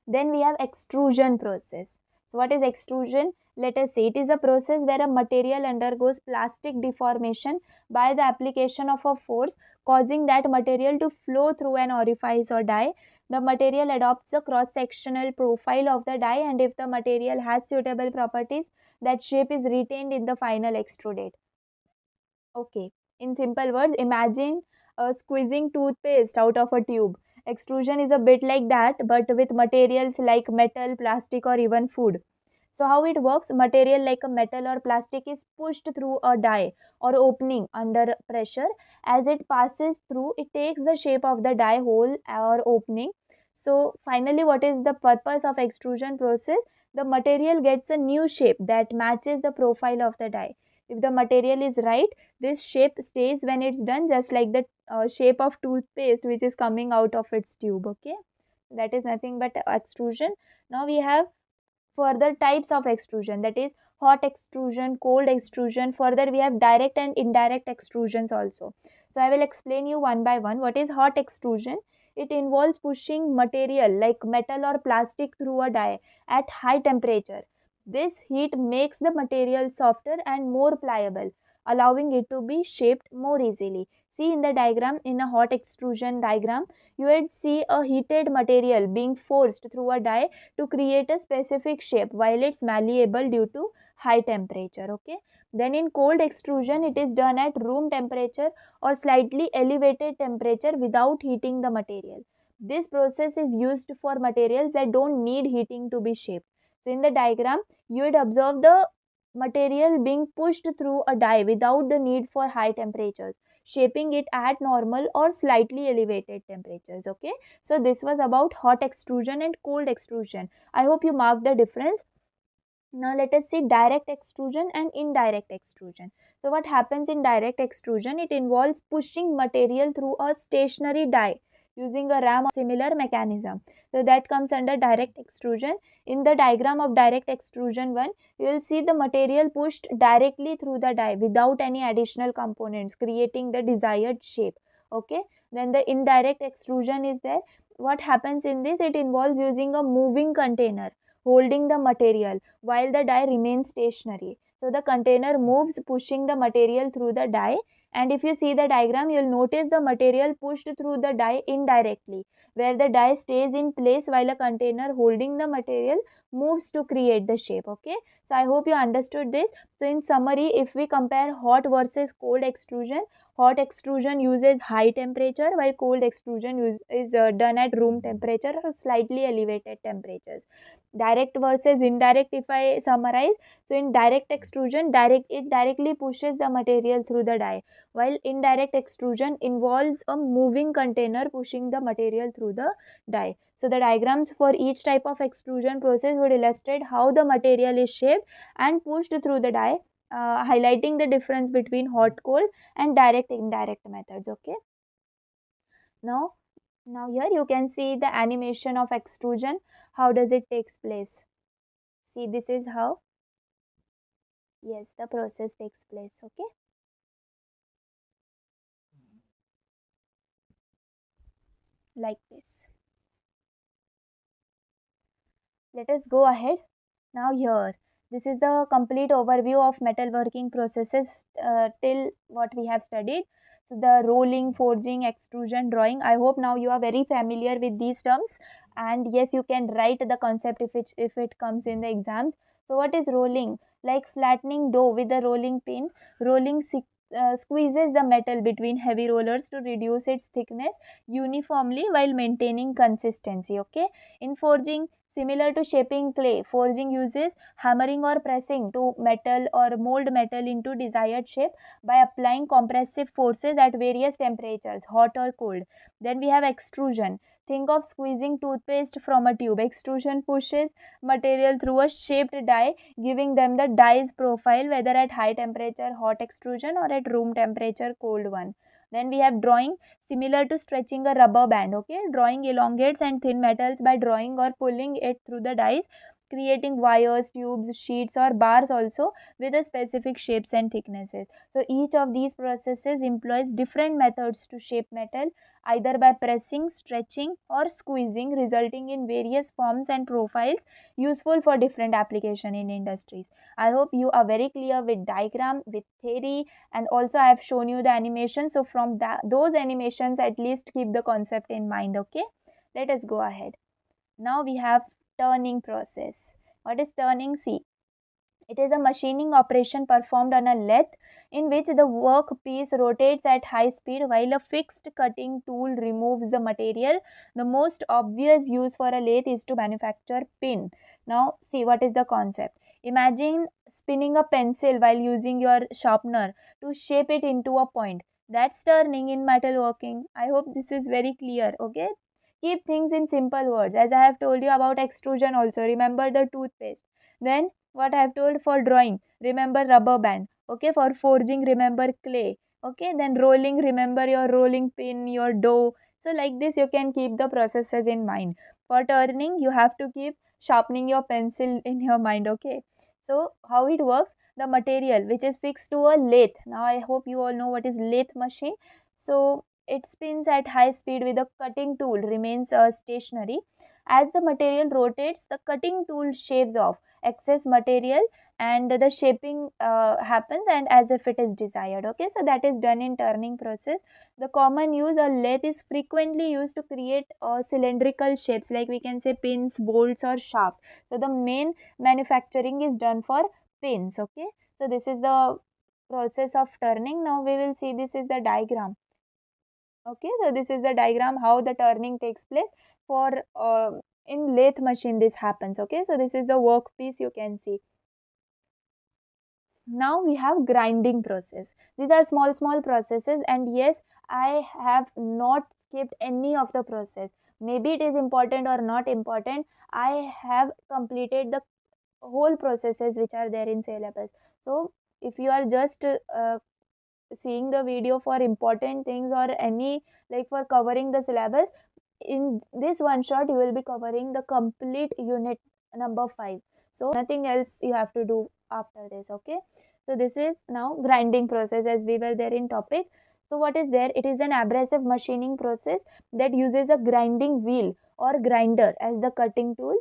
Then we have extrusion process. So what is extrusion? Let us say it is a process where a material undergoes plastic deformation by the application of a force, causing that material to flow through an orifice or die. The material adopts a cross-sectional profile of the die, and if the material has suitable properties, that shape is retained in the final extrudate. Okay. In simple words, imagine squeezing toothpaste out of a tube. Extrusion is a bit like that, but with materials like metal, plastic, or even food. So, how it works? Material like a metal or plastic is pushed through a die or opening under pressure. As it passes through, it takes the shape of the die hole or opening. So, finally, what is the purpose of extrusion process? the material gets a new shape that matches the profile of the die. If the material is right, this shape stays when it's done, just like the shape of toothpaste which is coming out of its tube. Okay, that is nothing but extrusion. Now we have further types of extrusion, that is hot extrusion, cold extrusion. Further we have direct and indirect extrusions also. So I will explain you one by one. What is hot extrusion? It involves pushing material like metal or plastic through a die at high temperature. This heat makes the material softer and more pliable, allowing it to be shaped more easily. See in the diagram, in a hot extrusion diagram, you would see a heated material being forced through a die to create a specific shape while it's malleable due to high temperature. Okay, then in cold extrusion, it is done at room temperature or slightly elevated temperature without heating the material. This process is used for materials that don't need heating to be shaped. So in the diagram, you would observe the material being pushed through a die without the need for high temperatures, shaping it at normal or slightly elevated temperatures. Okay, so this was about hot extrusion and cold extrusion. I hope you marked the difference. Now let us see direct extrusion and indirect extrusion. So what happens in direct extrusion? It involves pushing material through a stationary die using a ram or similar mechanism. So that comes under direct extrusion. In the diagram of direct extrusion 1, you will see the material pushed directly through the die without any additional components, creating the desired shape. Okay. Then the indirect extrusion is there. What happens in this? It involves using a moving container holding the material while the die remains stationary. So the container moves, pushing the material through the die. And if you see the diagram, you will notice the material pushed through the die indirectly, where the die stays in place while a container holding the material moves to create the shape. Okay, so I hope you understood this. So in summary, if we compare hot versus cold extrusion, hot extrusion uses high temperature while cold extrusion is done at room temperature or slightly elevated temperatures. Direct versus indirect, if I summarize, so in direct extrusion, it directly pushes the material through the die, while indirect extrusion involves a moving container pushing the material through the die. So the diagrams for each type of extrusion process would illustrate how the material is shaped and pushed through the die, highlighting the difference between hot cold and direct indirect methods. Okay, now here you can see the animation of extrusion. How does it takes place? See, this is how, yes, the process takes place. Okay, like this. Let us go ahead. Now here, this is the complete overview of metalworking processes till what we have studied. So the rolling, forging, extrusion, drawing. I hope now you are very familiar with these terms, and yes, you can write the concept if it comes in the exams. So what is rolling? Like flattening dough with a rolling pin. Rolling squeezes the metal between heavy rollers to reduce its thickness uniformly while maintaining consistency. Okay, in forging, similar to shaping clay, forging uses hammering or pressing to metal or mold metal into desired shape by applying compressive forces at various temperatures, hot or cold. Then we have extrusion. Think of squeezing toothpaste from a tube. Extrusion pushes material through a shaped die, giving them the die's profile, whether at high temperature hot extrusion or at room temperature cold one. Then we have drawing, similar to stretching a rubber band. Okay, drawing elongates and thin metals by drawing or pulling it through the dies, creating wires, tubes, sheets or bars also with a specific shapes and thicknesses. So each of these processes employs different methods to shape metal, either by pressing, stretching or squeezing, resulting in various forms and profiles useful for different application in industries. I hope you are very clear with diagram, with theory, and also I have shown you the animation. So from those animations, at least keep the concept in mind. Okay, let us go ahead. Now we have turning process. What is turning? See, it is a machining operation performed on a lathe in which the workpiece rotates at high speed while a fixed cutting tool removes the material. The most obvious use for a lathe is to manufacture pin. Now see, what is the concept. Imagine spinning a pencil while using your sharpener to shape it into a point. That's turning in metalworking. I hope this is very clear. Okay, Keep things in simple words, as I have told you about extrusion also, remember the toothpaste. Then what I have told for drawing, remember rubber band. Okay, for forging, remember clay. Okay, then rolling, remember your rolling pin, your dough. So like this you can keep the processes in mind. For turning, you have to keep sharpening your pencil in your mind. Okay, so how it works, the material which is fixed to a lathe. Now I hope you all know what is lathe machine. So it spins at high speed with a cutting tool remains stationary. As the material rotates, the cutting tool shaves off excess material and the shaping happens and as if it is desired. Okay, so that is done in turning process. The common use, a lathe is frequently used to create cylindrical shapes, like we can say pins, bolts or shaft. So the main manufacturing is done for pins. Okay, so this is the process of turning. Now we will see, this is the diagram. Okay, so this is the diagram how the turning takes place for in lathe machine this happens. Okay, so this is the workpiece you can see. Now we have grinding process. These are small processes, and yes, I have not skipped any of the process. Maybe it is important or not important, I have completed the whole processes which are there in syllabus. So if you are just seeing the video for important things or any, like for covering the syllabus, in this one shot you will be covering the complete unit number 5. So nothing else you have to do after this. Okay, so this is now grinding process, as we were there in topic. So what is there, it is an abrasive machining process that uses a grinding wheel or grinder as the cutting tool.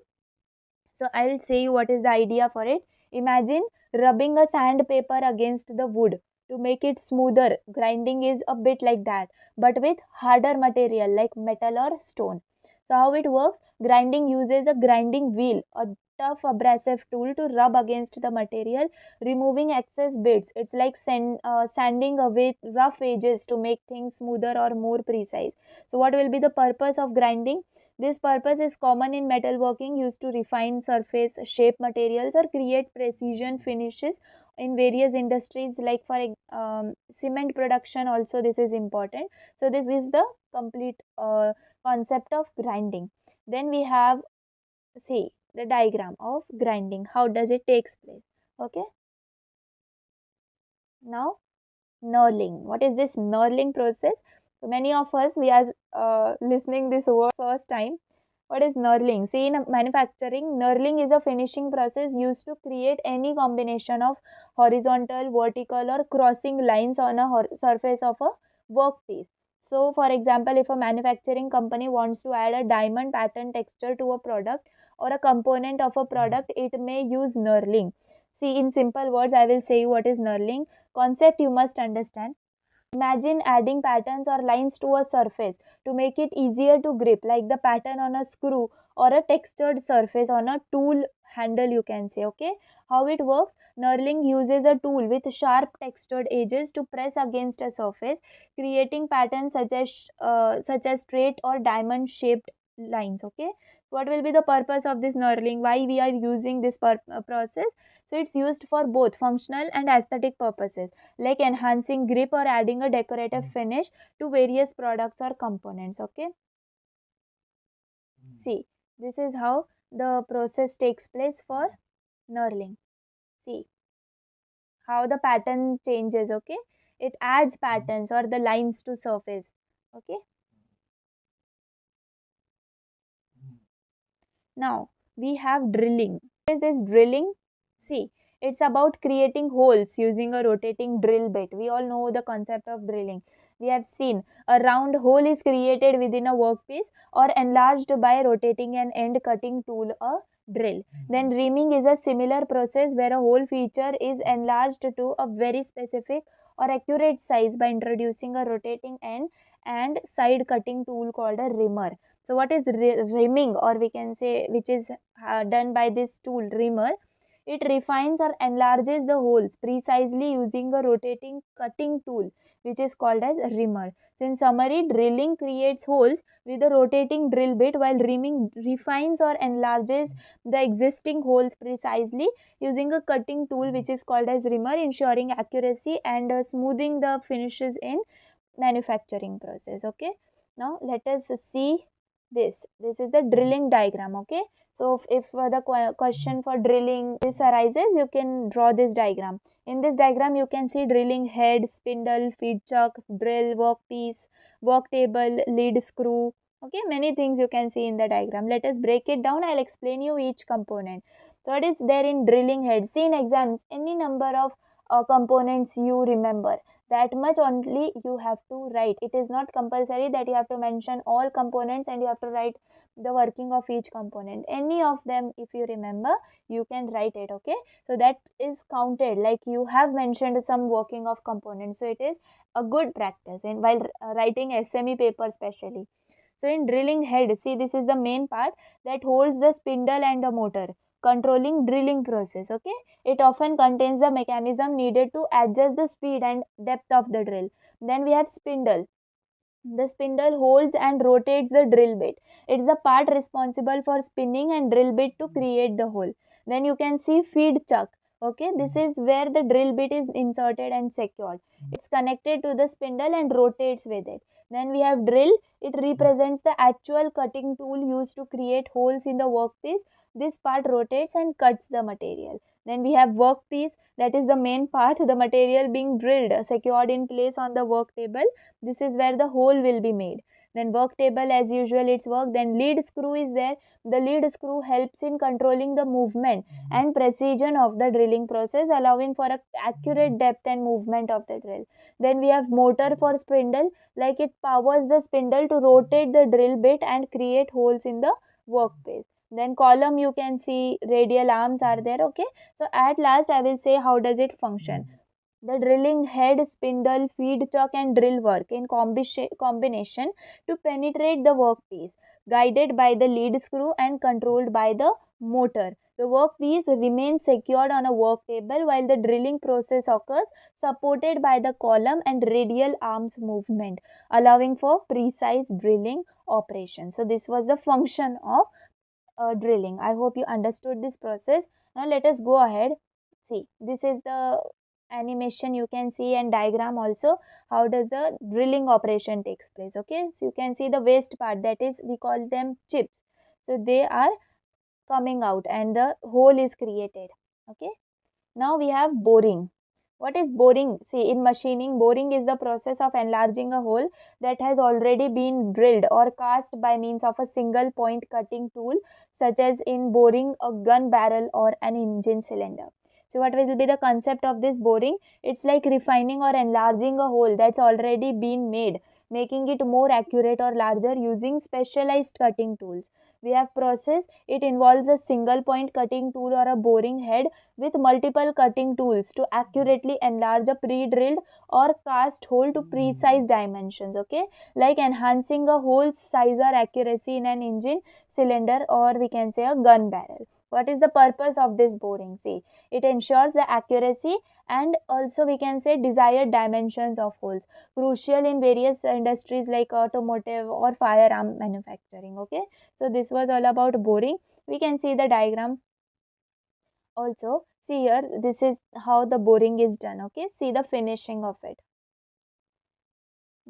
So I'll say you what is the idea for it. Imagine rubbing a sandpaper against the wood to make it smoother. Grinding is a bit like that, but with harder material like metal or stone. So how it works? Grinding uses a grinding wheel, a tough abrasive tool to rub against the material, removing excess bits. It's like sanding away rough edges to make things smoother or more precise. So what will be the purpose of grinding? This purpose is common in metalworking, used to refine surface shape materials or create precision finishes in various industries, like for cement production also this is important. So this is the complete concept of grinding. Then we have, see the diagram of grinding, how does it takes place. Okay, now knurling. What is this knurling process? So many of us, we are listening this word first time. What is knurling? See, in manufacturing, knurling is a finishing process used to create any combination of horizontal, vertical or crossing lines on a surface of a workpiece. So for example, if a manufacturing company wants to add a diamond pattern texture to a product or a component of a product, it may use knurling. See, in simple words, I will say you what is knurling. Concept you must understand. Imagine adding patterns or lines to a surface to make it easier to grip, like the pattern on a screw or a textured surface on a tool handle, you can say. Okay, how it works? Knurling uses a tool with sharp textured edges to press against a surface, creating patterns such as straight or diamond shaped lines. Okay, what will be the purpose of this knurling? Why we are using this process? So it's used for both functional and aesthetic purposes, like enhancing grip or adding a decorative finish to various products or components. Okay, see, this is how the process takes place for knurling. See how the pattern changes. Okay, it adds patterns or the lines to surface. Okay, now we have drilling. What is this drilling? See, it's about creating holes using a rotating drill bit. We all know the concept of drilling. We have seen a round hole is created within a workpiece or enlarged by rotating an end cutting tool or drill. Then reaming is a similar process where a whole feature is enlarged to a very specific or accurate size by introducing a rotating end and side cutting tool called a reamer. So what is reaming, or we can say which is done by this tool reamer? It refines or enlarges the holes precisely using a rotating cutting tool which is called as reamer. So in summary, drilling creates holes with a rotating drill bit, while reaming refines or enlarges the existing holes precisely using a cutting tool which is called as reamer, ensuring accuracy and smoothing the finishes in manufacturing process. Okay, now let us see This is the drilling diagram. Okay, so if the question for drilling this arises, you can draw this diagram. In this diagram you can see drilling head, spindle, feed chuck, drill, workpiece, work table, lead screw. Okay, many things you can see in the diagram. Let us break it down. I'll explain you each component. So what is there in drilling head? See, in exams any number of components you remember, that much only you have to write. It is not compulsory that you have to mention all components and you have to write the working of each component. Any of them if you remember, you can write it. Okay, so that is counted like you have mentioned some working of components. So it is a good practice in while writing SME paper especially. So in drilling head, see, this is the main part that holds the spindle and the motor controlling drilling process. Okay, it often contains the mechanism needed to adjust the speed and depth of the drill. Then we have spindle. The spindle holds and rotates the drill bit. It's the part responsible for spinning and drill bit to create the hole. Then you can see feed chuck. Okay, this is where the drill bit is inserted and secured. It's connected to the spindle and rotates with it. Then we have drill. It represents the actual cutting tool used to create holes in the workpiece. This part rotates and cuts the material. Then we have workpiece, that is the main part, the material being drilled, secured in place on the work table. This is where the hole will be made. Then work table as usual its work. Then lead screw is there. The lead screw helps in controlling the movement and precision of the drilling process, allowing for a accurate depth and movement of the drill. Then we have motor for spindle, like it powers the spindle to rotate the drill bit and create holes in the workpiece. Then column, you can see radial arms are there. Okay, so at last I will say how does it function. The drilling head, spindle, feed chuck and drill work in combination to penetrate the workpiece, guided by the lead screw and controlled by the motor. The workpiece remains secured on a work table while the drilling process occurs, supported by the column and radial arms movement, allowing for precise drilling operation. So this was the function of drilling. I hope you understood this process. Now let us go ahead. See, this is the animation you can see and diagram also. How does the drilling operation takes place? Okay, so you can see the waste part, that is we call them chips. So they are coming out and the hole is created. Okay, now we have boring. What is boring? See, in machining, boring is the process of enlarging a hole that has already been drilled or cast by means of a single point cutting tool, such as in boring a gun barrel or an engine cylinder. So what will be the concept of this boring? It's like refining or enlarging a hole that's already been made, making it more accurate or larger using specialized cutting tools. We have process. It involves a single point cutting tool or a boring head with multiple cutting tools to accurately enlarge a pre-drilled or cast hole to precise dimensions. Okay, like enhancing a hole's size or accuracy in an engine cylinder, or we can say a gun barrel. What is the purpose of this boring? See, it ensures the accuracy and also we can say desired dimensions of holes, crucial in various industries like automotive or firearm manufacturing. Okay, so this was all about boring. We can see the diagram also. See here, this is how the boring is done. Okay, see the finishing of it.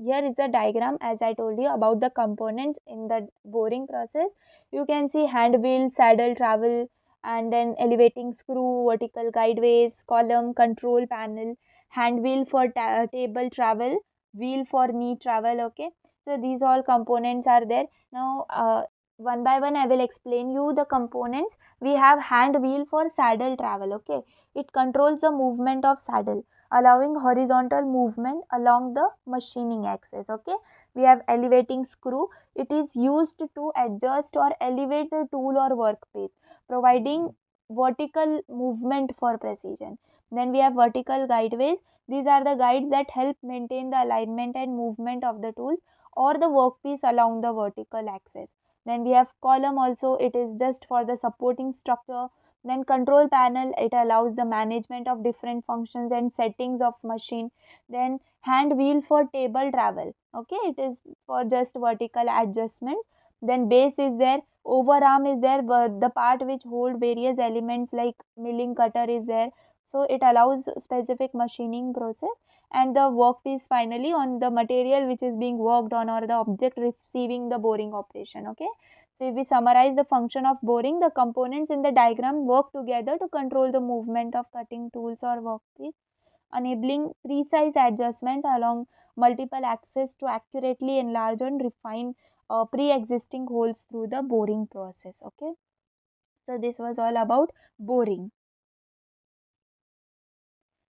Here is the diagram as I told you about the components in the boring process. You can see hand wheel, saddle travel, and then elevating screw, vertical guideways, column, control panel, hand wheel for table travel, wheel for knee travel. Okay, so these all components are there. Now one by one I will explain you the components. We have hand wheel for saddle travel. Okay, it controls the movement of saddle, allowing horizontal movement along the machining axis. Okay, we have elevating screw. It is used to adjust or elevate the tool or workpiece, providing vertical movement for precision. Then we have vertical guideways. These are the guides that help maintain the alignment and movement of the tools or the workpiece along the vertical axis. Then we have column also. It is just for the supporting structure. Then control panel, it allows the management of different functions and settings of machine. Then hand wheel for table travel. Okay, it is for just vertical adjustments. Then base is there, overarm is there, but the part which hold various elements like milling cutter is there, So it allows specific machining process, and the workpiece finally on the material which is being worked on or the object receiving the boring operation. Okay, so if we summarize the function of boring, the components in the diagram work together to control the movement of cutting tools or workpiece, enabling precise adjustments along multiple axes to accurately enlarge and refine pre-existing holes through the boring process. Okay, so this was all about boring.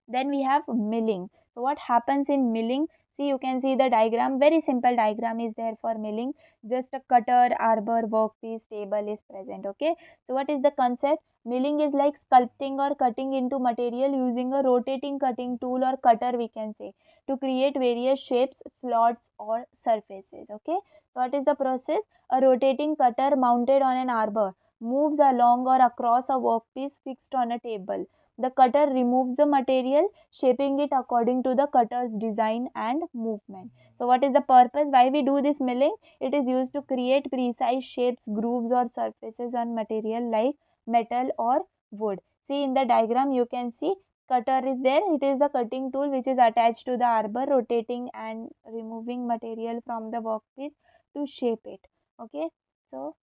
Then we have milling. So what happens in milling? See, you can see the diagram, very simple diagram is there for milling. Just a cutter, arbor, workpiece, table is present. Okay, so what is the concept? Milling is like sculpting or cutting into material using a rotating cutting tool or cutter, we can say, to create various shapes, slots or surfaces. Okay, so what is the process? A rotating cutter mounted on an arbor moves along or across a workpiece fixed on a table. The cutter removes the material, shaping it according to the cutter's design and movement. So what is the purpose? Why we do this milling? It is used to create precise shapes, grooves or surfaces on material like metal or wood. See, in the diagram you can see cutter is there. It is the cutting tool which is attached to the arbor, rotating and removing material from the workpiece to shape it. Okay, so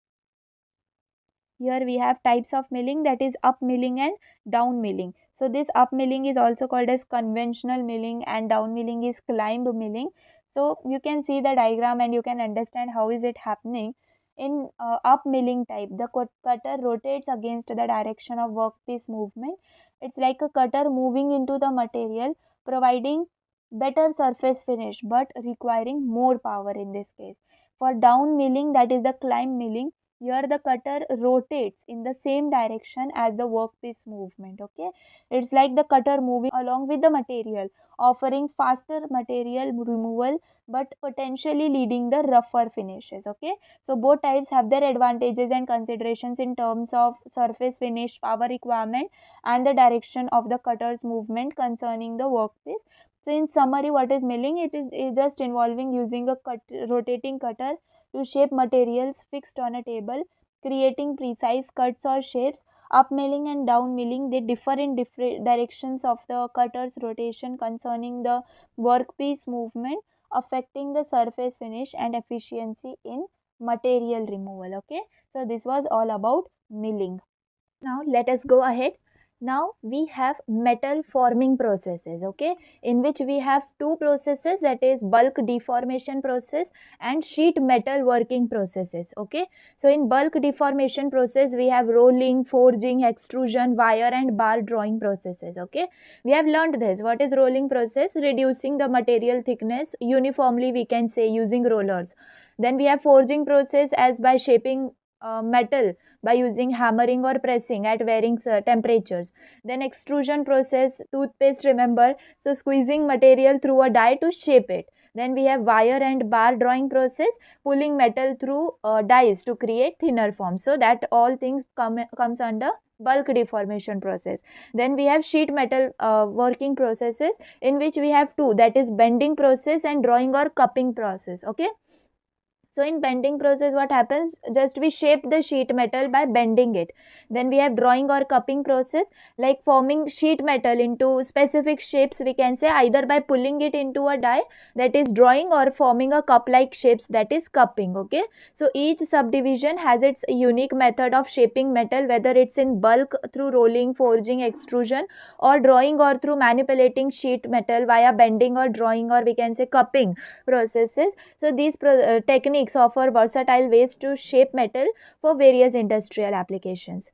here we have types of milling, that is up milling and down milling. So this up milling is also called as conventional milling and down milling is climb milling. So you can see the diagram and you can understand how is it happening. In up milling type, the cutter rotates against the direction of workpiece movement. It's like a cutter moving into the material, providing better surface finish but requiring more power in this case. For down milling, that is the climb milling, here the cutter rotates in the same direction as the workpiece movement. Okay, it's like the cutter moving along with the material, offering faster material removal but potentially leading the rougher finishes. Okay, so both types have their advantages and considerations in terms of surface finish, power requirement and the direction of the cutter's movement concerning the workpiece. So in summary, what is milling? It is just involving using a rotating cutter to shape materials fixed on a table, creating precise cuts or shapes. Up milling and down milling, they differ in different directions of the cutter's rotation concerning the workpiece movement, affecting the surface finish and efficiency in material removal. Okay, so this was all about milling. Now let us go ahead. Now we have metal forming processes, okay, in which we have two processes, that is bulk deformation process and sheet metal working processes. Okay, so in bulk deformation process we have rolling, forging, extrusion, wire and bar drawing processes. Okay, we have learned this. What is rolling process? Reducing the material thickness uniformly, we can say, using rollers. Then we have forging process, as by shaping metal by using hammering or pressing at varying temperatures. Then extrusion process, toothpaste, remember, so squeezing material through a die to shape it. Then we have wire and bar drawing process, pulling metal through dies to create thinner form. So that all things comes under bulk deformation process. Then we have sheet metal working processes, in which we have two, that is bending process and drawing or cupping process. Okay, so in bending process, what happens? Just we shape the sheet metal by bending it. Then we have drawing or cupping process, like forming sheet metal into specific shapes, we can say, either by pulling it into a die, that is drawing, or forming a cup like shapes, that is cupping. Okay, so each subdivision has its unique method of shaping metal, whether it's in bulk through rolling, forging, extrusion, or drawing, or through manipulating sheet metal via bending or drawing, or we can say cupping processes. So these techniques offer versatile ways to shape metal for various industrial applications.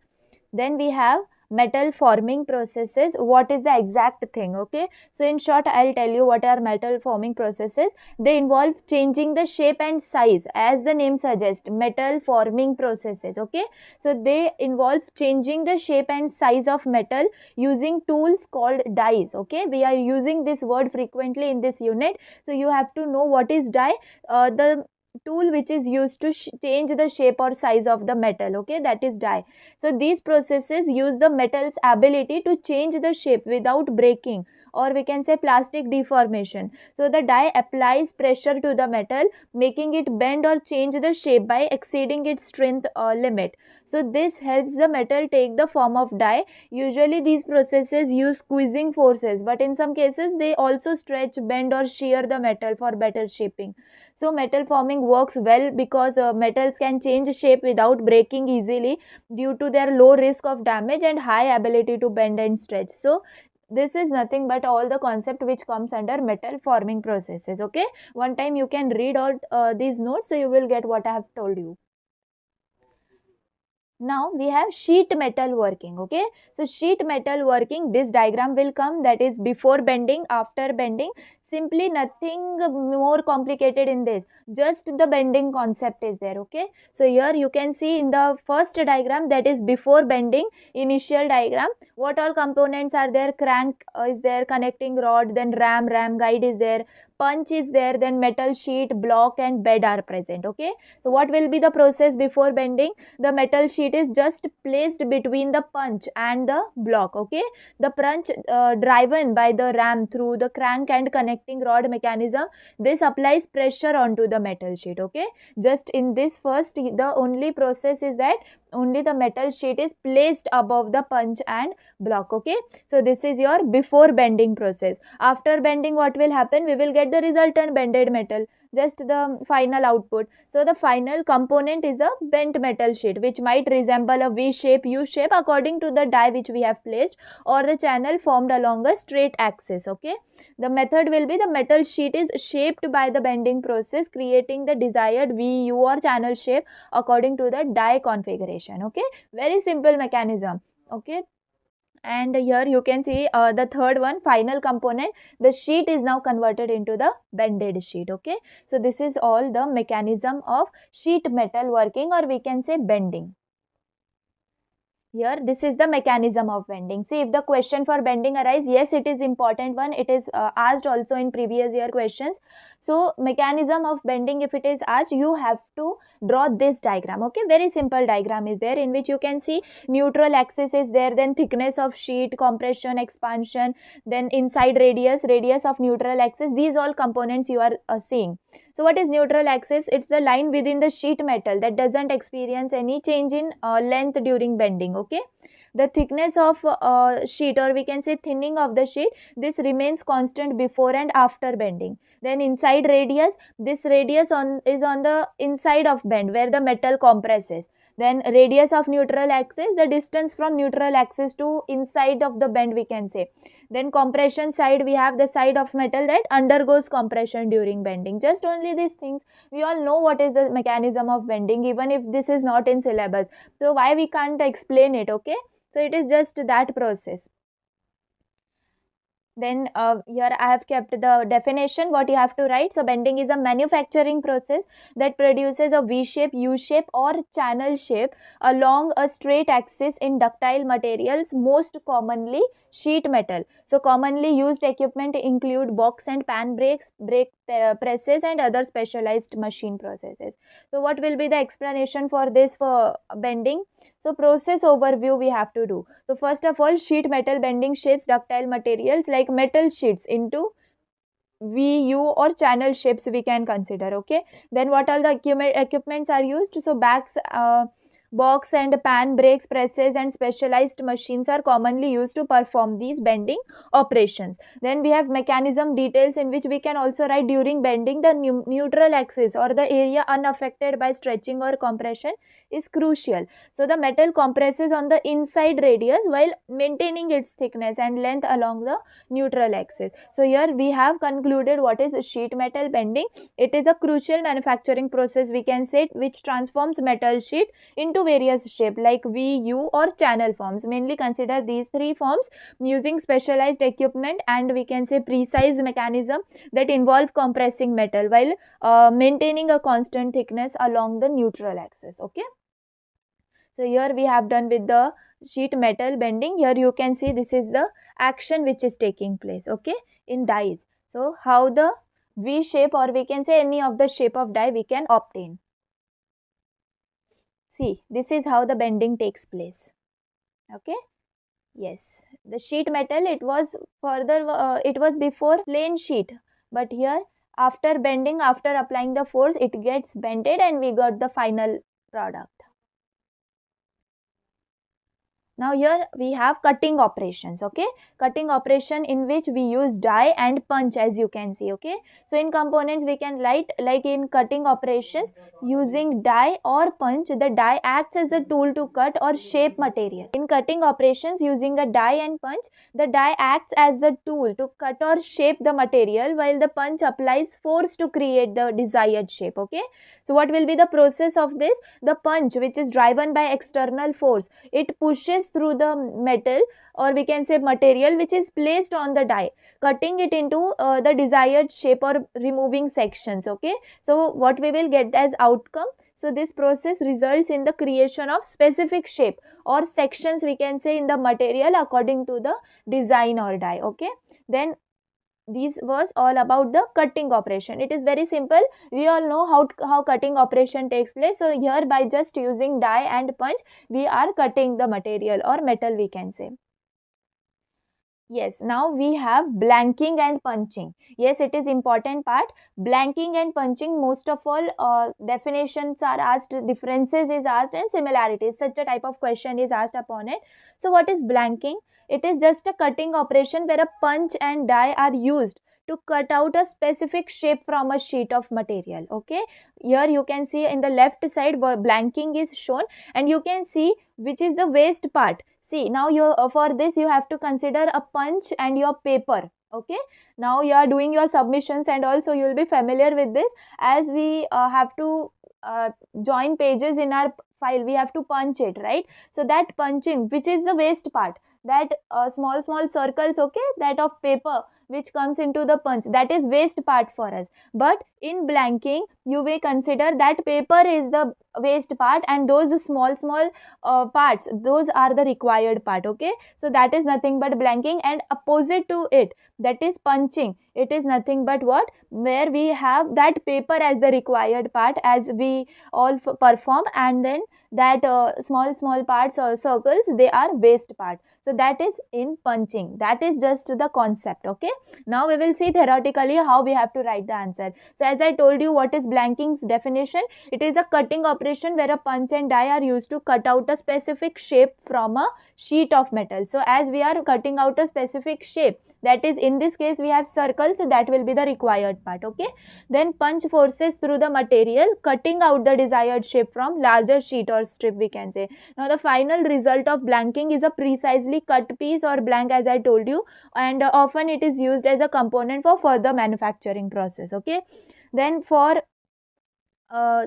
Then we have metal forming processes. What is the exact thing? Okay, so in short, I'll tell you what are metal forming processes. They involve changing the shape and size, as the name suggests, metal forming processes. Okay, so they involve changing the shape and size of metal using tools called dies. Okay, we are using this word frequently in this unit, so you have to know what is die. The tool which is used to change the shape or size of the metal, okay, that is die. So these processes use the metal's ability to change the shape without breaking or we can say plastic deformation. So the die applies pressure to the metal, making it bend or change the shape by exceeding its strength limit. So this helps the metal take the form of die. Usually these processes use squeezing forces, but in some cases they also stretch, bend or shear the metal for better shaping. So metal forming works well because metals can change shape without breaking easily due to their low risk of damage and high ability to bend and stretch. So this is nothing but all the concept which comes under metal forming processes. Okay, one time you can read all these notes, so you will get what I have told you. Now we have sheet metal working. Okay, so sheet metal working, this diagram will come, that is before bending, after bending. Simply nothing more complicated in this, just the bending concept is there. Okay, so here you can see in the first diagram, that is before bending, initial diagram, what all components are there. Crank is there, connecting rod, then ram guide is there, punch is there, then metal sheet, block and bed are present. Okay, so what will be the process before bending? The metal sheet is just placed between the punch and the block. Okay, the punch driven by the ram through the crank and connecting rod mechanism, this applies pressure onto the metal sheet. Okay, just in this first, the only process is that only the metal sheet is placed above the punch and block. Okay, so this is your before bending process. After bending, what will happen? We will get the resultant bended metal, just the final output. So the final component is a bent metal sheet, which might resemble a V shape, U shape according to the die which we have placed, or the channel formed along a straight axis. Okay, the method will be the metal sheet is shaped by the bending process, creating the desired V, U or channel shape according to the die configuration. Okay, very simple mechanism. Okay, and here you can see the third one, final component, the sheet is now converted into the bended sheet. Okay, so this is all the mechanism of sheet metal working, or we can say bending. Here this is the mechanism of bending. See, if the question for bending arise, yes, it is important one, it is asked also in previous year questions. So mechanism of bending, if it is asked, you have to draw this diagram. Okay, very simple diagram is there, in which you can see neutral axis is there, then thickness of sheet, compression, expansion, then inside radius of neutral axis, these all components you are seeing. So what is neutral axis? It's the line within the sheet metal that doesn't experience any change in length during bending. Okay, the thickness of sheet, or we can say thinning of the sheet, this remains constant before and after bending. Then inside radius, this radius is on the inside of bend where the metal compresses. Then radius of neutral axis, the distance from neutral axis to inside of the bend, we can say. Then compression side, we have the side of metal that undergoes compression during bending. Just only these things. We all know what is the mechanism of bending, even if this is not in syllabus. So why we can't explain it? Okay, so it is just that process. Then here I have kept the definition, what you have to write. So bending is a manufacturing process that produces a V shape, U shape or channel shape along a straight axis in ductile materials, most commonly sheet metal. So commonly used equipment include box and pan brakes, brake presses and other specialized machine processes. So what will be the explanation for this for bending? So process overview we have to do. So first of all, sheet metal bending shapes ductile materials like metal sheets into V, U or channel shapes we can consider. Okay, then what all the equipments are used? So box and pan brakes, presses and specialized machines are commonly used to perform these bending operations. Then we have mechanism details, in which we can also write during bending the neutral axis or the area unaffected by stretching or compression is crucial. So the metal compresses on the inside radius while maintaining its thickness and length along the neutral axis. So here we have concluded what is sheet metal bending. It is a crucial manufacturing process, we can say, which transforms metal sheet into various shape like V, U or channel forms. Mainly consider these three forms using specialized equipment, and we can say precise mechanism that involve compressing metal while maintaining a constant thickness along the neutral axis. Okay, so here we have done with the sheet metal bending. Here you can see this is the action which is taking place, okay, in dies. So how the V shape, or we can say any of the shape of die, we can obtain. See, this is how the bending takes place. Okay, Yes, the sheet metal, it was further, it was before plain sheet, but here after bending, after applying the force, it gets bended and we got the final product. Now here we have cutting operations, okay, cutting operation in which we use die and punch, as you can see, okay. So in components we can write, like in cutting operations using die or punch, the die acts as a tool to cut or shape material. In cutting operations using a die and punch, the die acts as the tool to cut or shape the material, while the punch applies force to create the desired shape, okay. So what will be the process of this? The punch, which is driven by external force, it pushes through the metal, or we can say material, which is placed on the die, cutting it into the desired shape or removing sections, okay. So what we will get as outcome, so this process results in the creation of specific shape or sections, we can say, in the material according to the design or die, okay. Then this was all about the cutting operation. It is very simple. We all know how cutting operation takes place. So here, by just using die and punch, we are cutting the material or metal, we can say. Yes, now we have blanking and punching. Yes, it is important part. Blanking and punching, most of all, definitions are asked, differences is asked, and similarities. Such a type of question is asked upon it. So what is blanking? It is just a cutting operation where a punch and die are used to cut out a specific shape from a sheet of material, okay. Here you can see in the left side where blanking is shown, and you can see which is the waste part. See, now you, for this you have to consider a punch and your paper, okay. Now you are doing your submissions, and also you will be familiar with this, as we have to join pages in our file, we have to punch it, right. So that punching, which is the waste part, that small circles, okay, that of paper which comes into the punch, that is waste part for us. But in blanking, you may consider that paper is the waste part, and those small parts, those are the required part, okay. So that is nothing but blanking, and opposite to it, that is punching, it is nothing but what, where we have that paper as the required part, as we all perform, and then that small parts or circles, they are waste part. So that is in punching. That is just the concept, okay. Now we will see theoretically how we have to write the answer. So as I told you, what is blanking's definition? It is a cutting operation where a punch and die are used to cut out a specific shape from a sheet of metal. So as we are cutting out a specific shape, that is, in this case we have circle, so that will be the required part, okay. Then punch forces through the material, cutting out the desired shape from larger sheet or strip, we can say. Now the final result of blanking is a precisely cut piece or blank, as I told you, and often it is used as a component for further manufacturing process, okay. Then for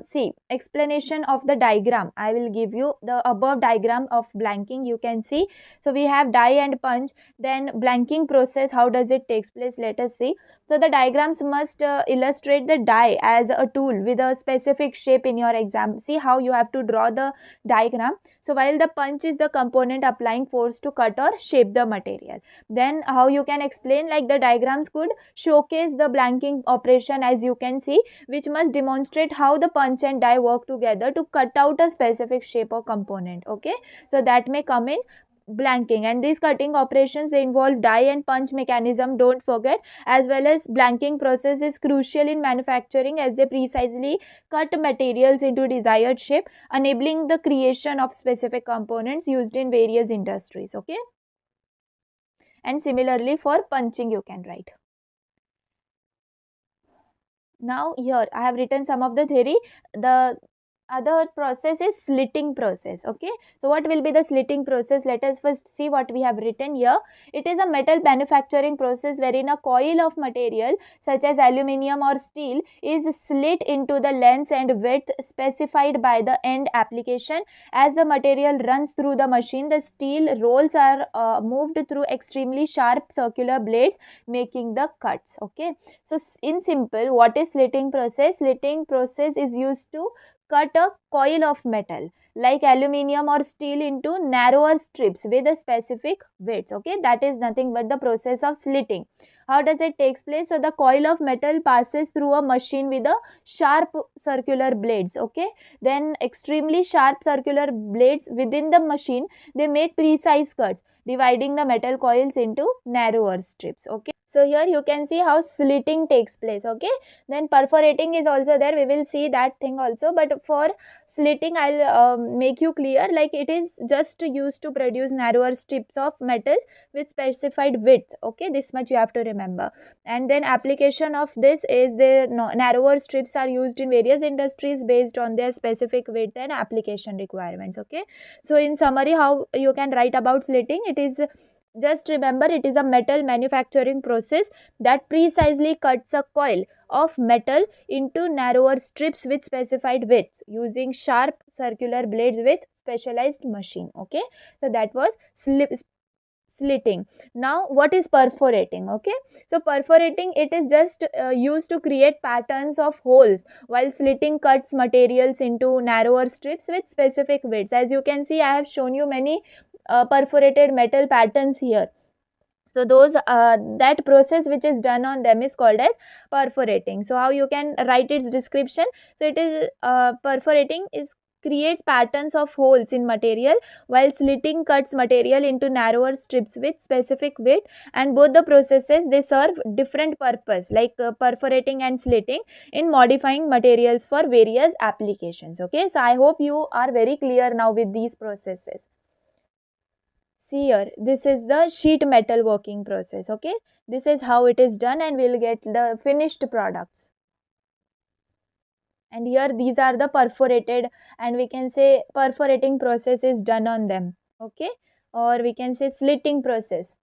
see, explanation of the diagram, I will give you the above diagram of blanking, you can see. So we have die and punch, then blanking process, how does it takes place, let us see. So the diagrams must illustrate the die as a tool with a specific shape in your exam. See how you have to draw the diagram. So while the punch is the component applying force to cut or shape the material, then how you can explain, like the diagrams could showcase the blanking operation, as you can see, which must demonstrate how the punch and die work together to cut out a specific shape or component, okay. So that may come in blanking, and these cutting operations, they involve die and punch mechanism, don't forget, as well as blanking process is crucial in manufacturing, as they precisely cut materials into desired shape, enabling the creation of specific components used in various industries, okay. And similarly for punching you can write. Now here I have written some of the theory. The other process is slitting process, okay. So what will be the slitting process? Let us first see what we have written here. It is a metal manufacturing process wherein a coil of material such as aluminium or steel is slit into the length and width specified by the end application. As the material runs through the machine, the steel rolls are moved through extremely sharp circular blades, making the cuts, okay. So in simple, what is slitting process? Slitting process is used to cut a coil of metal like aluminium or steel into narrower strips with a specific width, okay. That is nothing but the process of slitting. How does it takes place? So the coil of metal passes through a machine with a sharp circular blades, okay. Then extremely sharp circular blades within the machine, they make precise cuts, dividing the metal coils into narrower strips, okay. So here you can see how slitting takes place, okay. Then perforating is also there, we will see that thing also, but for slitting I'll make you clear, like it is just used to produce narrower strips of metal with specified width, okay, this much you have to remember. And then application of this is the narrower strips are used in various industries based on their specific width and application requirements, okay. So in summary, how you can write about slitting, it is, just remember, it is a metal manufacturing process that precisely cuts a coil of metal into narrower strips with specified widths using sharp circular blades with specialized machine, okay. So that was slitting. Now what is perforating, okay. So perforating, it is just used to create patterns of holes, while slitting cuts materials into narrower strips with specific widths. As you can see, I have shown you many perforated metal patterns here. So those that process which is done on them is called as perforating. So how you can write its description? So it is perforating is creates patterns of holes in material, while slitting cuts material into narrower strips with specific width. And both the processes, they serve different purpose, like perforating and slitting, in modifying materials for various applications, okay. So I hope you are very clear now with these processes. See here, this is the sheet metal working process, okay. This is how it is done, and we'll get the finished products. And here these are the perforated, and we can say perforating process is done on them, okay, or we can say slitting process.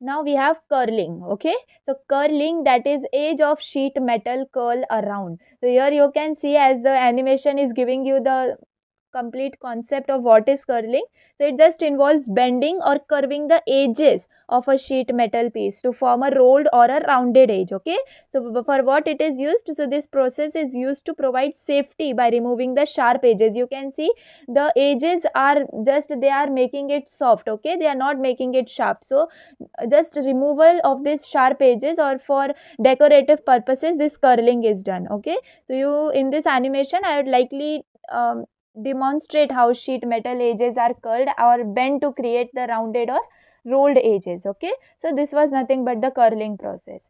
Now we have curling, okay. So curling, that is edge of sheet metal curl around. So here you can see, as the animation is giving you the complete concept of what is curling. So it just involves bending or curving the edges of a sheet metal piece to form a rolled or a rounded edge, okay. So for what it is used? So this process is used to provide safety by removing the sharp edges. You can see the edges are just, they are making it soft, okay, they are not making it sharp. So just removal of these sharp edges, or for decorative purposes, this curling is done, okay. So you, in this animation, I would likely demonstrate how sheet metal edges are curled or bent to create the rounded or rolled edges, okay. So this was nothing but the curling process.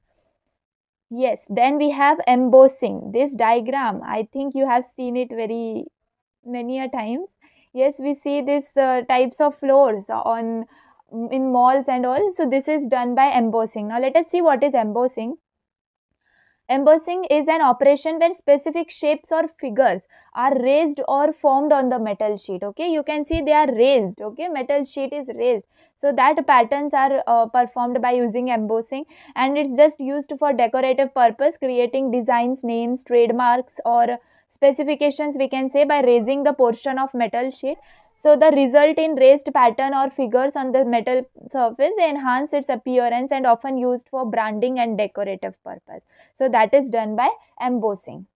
Yes, then we have embossing. This diagram, I think you have seen it very many a times. Yes, we see this types of floors on in malls and all. So this is done by embossing. Now let us see what is embossing. Embossing is an operation where specific shapes or figures are raised or formed on the metal sheet, okay. You can see they are raised, okay, metal sheet is raised. So that patterns are performed by using embossing, and it's just used for decorative purpose, creating designs, names, trademarks, or specifications, we can say, by raising the portion of metal sheet. So the result in raised pattern or figures on the metal surface, they enhance its appearance and often used for branding and decorative purpose. So that is done by embossing.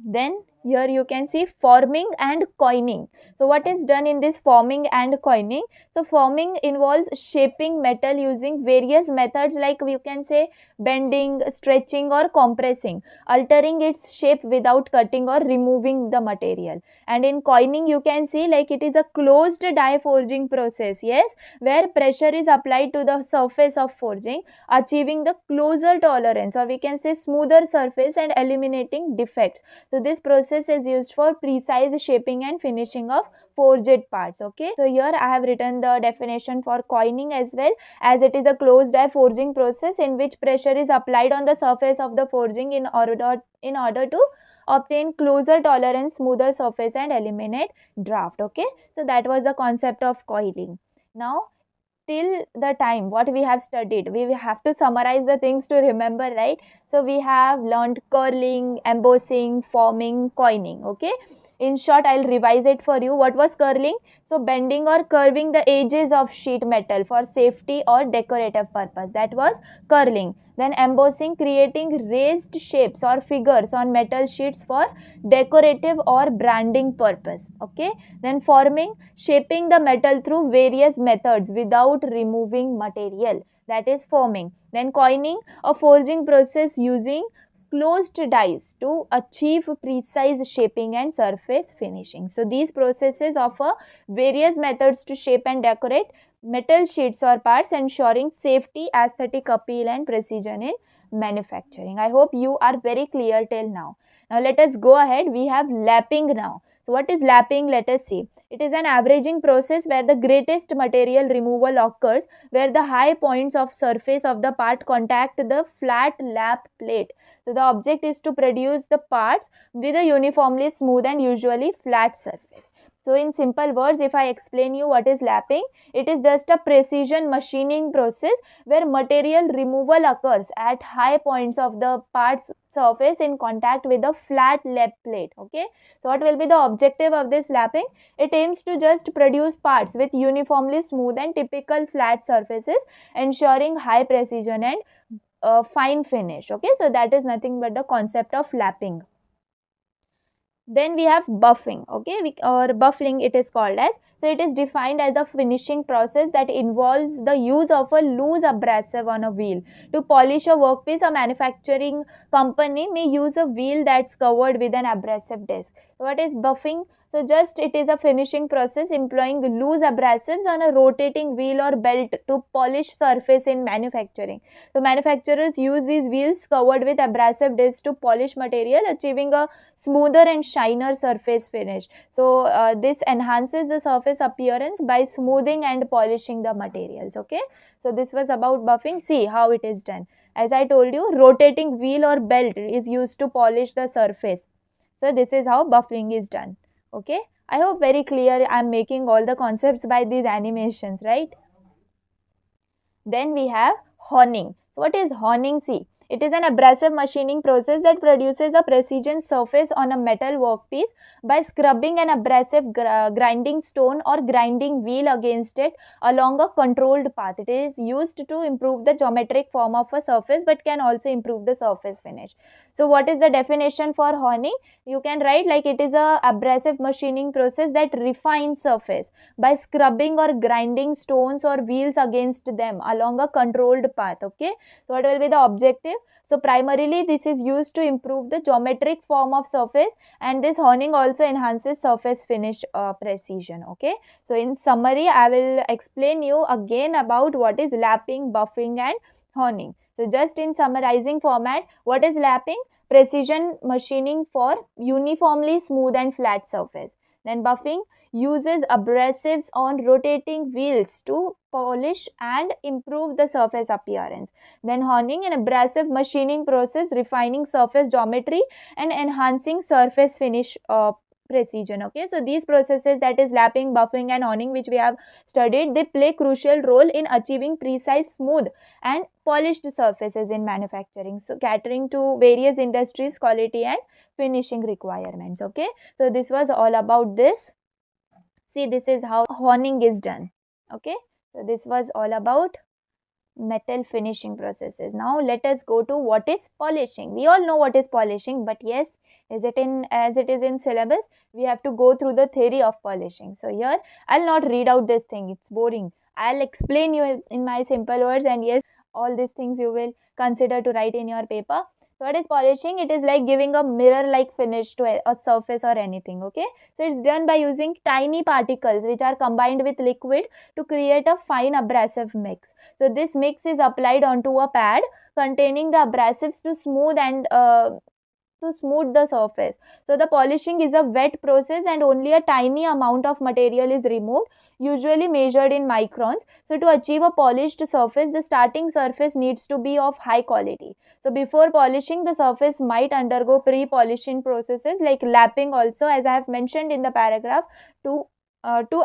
Then here you can see forming and coining. So what is done in this forming and coining? So forming involves shaping metal using various methods, like you can say bending, stretching, or compressing, altering its shape without cutting or removing the material. And in coining, you can see, like, it is a closed die forging process, yes, where pressure is applied to the surface of forging, achieving the closer tolerance, or we can say smoother surface, and eliminating defects. So this process is used for precise shaping and finishing of forged parts, okay. So here I have written the definition for coining as well, as it is a closed die forging process in which pressure is applied on the surface of the forging in order to obtain closer tolerance, smoother surface, and eliminate draft, okay. So that was the concept of coiling. Now till the time what we have studied, we have to summarize the things to remember, right? So we have learned curling, embossing, forming, coining, okay. In short, I'll revise it for you. What was curling? So bending or curving the edges of sheet metal for safety or decorative purpose. That was curling. Then embossing, creating raised shapes or figures on metal sheets for decorative or branding purpose. Okay. Then forming, shaping the metal through various methods without removing material. That is forming. Then coining, a forging process using closed dies to achieve precise shaping and surface finishing. So these processes offer various methods to shape and decorate metal sheets or parts, ensuring safety, aesthetic appeal and precision in manufacturing. I hope you are very clear till now. Now let us go ahead. We have lapping now. So what is lapping? Let us see. It is an averaging process where the greatest material removal occurs where the high points of surface of the part contact the flat lap plate. So the object is to produce the parts with a uniformly smooth and usually flat surface. So in simple words, if I explain you what is lapping, it is just a precision machining process where material removal occurs at high points of the part's surface in contact with a flat lap plate. Okay. So what will be the objective of this lapping? It aims to just produce parts with uniformly smooth and typical flat surfaces, ensuring high precision and fine finish. Okay, so that is nothing but the concept of lapping. Then we have buffing, okay, or buffing it is called as. So it is defined as a finishing process that involves the use of a loose abrasive on a wheel. To polish a workpiece, a manufacturing company may use a wheel that's covered with an abrasive disc. So what is buffing? So just it is a finishing process employing loose abrasives on a rotating wheel or belt to polish surface in manufacturing. So manufacturers use these wheels covered with abrasive discs to polish material, achieving a smoother and shinier surface finish. So this enhances the surface appearance by smoothing and polishing the materials. Okay, so this was about buffing. See how it is done. As I told you, rotating wheel or belt is used to polish the surface. So this is how buffing is done. Okay, I hope very clear. I am making all the concepts by these animations, right? Then we have honing. So what is honing? See, it is an abrasive machining process that produces a precision surface on a metal workpiece by scrubbing an abrasive grinding stone or grinding wheel against it along a controlled path. It is used to improve the geometric form of a surface but can also improve the surface finish. So what is the definition for honing? You can write like it is a abrasive machining process that refines surface by scrubbing or grinding stones or wheels against them along a controlled path. Okay, so what will be the objective? So primarily this is used to improve the geometric form of surface, and this honing also enhances surface finish precision. Okay, so in summary I will explain you again about what is lapping, buffing and honing. So just in summarizing format, what is lapping? Precision machining for uniformly smooth and flat surface. Then buffing uses abrasives on rotating wheels to polish and improve the surface appearance. Then honing, an abrasive machining process refining surface geometry and enhancing surface finish precision. Okay, so these processes, that is lapping, buffing and honing, which we have studied, they play crucial role in achieving precise, smooth and polished surfaces in manufacturing, so catering to various industries quality and finishing requirements. Okay, so this was all about this. See, this is how honing is done. Okay, so this was all about metal finishing processes. Now let us go to what is polishing. We all know what is polishing, but yes, as it is in syllabus, we have to go through the theory of polishing. So here I'll not read out this thing, it's boring. I'll explain you in my simple words, and yes, all these things you will consider to write in your paper. So what is polishing? It is like giving a mirror like finish to a surface or anything. Okay, so it's done by using tiny particles which are combined with liquid to create a fine abrasive mix. So this mix is applied onto a pad containing the abrasives to smooth the surface. So the polishing is a wet process and only a tiny amount of material is removed, usually measured in microns. So to achieve a polished surface, the starting surface needs to be of high quality. So before polishing, the surface might undergo pre-polishing processes like lapping also, as I have mentioned in the paragraph, to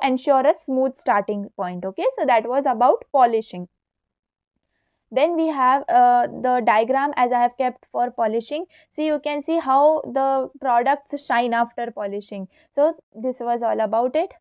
ensure a smooth starting point. Okay, so that was about polishing. Then we have the diagram as I have kept for polishing. See, you can see how the products shine after polishing. So this was all about it.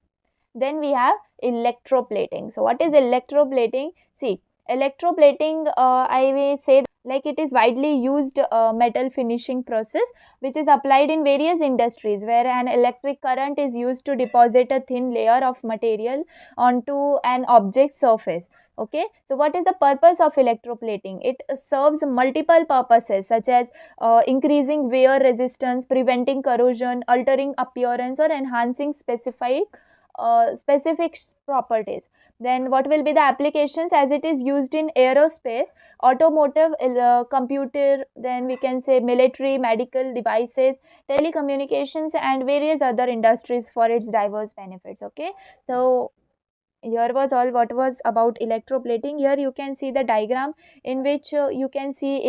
Then we have electroplating. So what is electroplating? See, electroplating, I will say, like, it is widely used metal finishing process which is applied in various industries where an electric current is used to deposit a thin layer of material onto an object surface. Okay, so what is the purpose of electroplating? It serves multiple purposes such as increasing wear resistance, preventing corrosion, altering appearance, or enhancing specific properties. Then what will be the applications? As it is used in aerospace, automotive, computer, then we can say military, medical devices, telecommunications, and various other industries for its diverse benefits. Okay, so here was all what was about electroplating. Here you can see the diagram in which you can see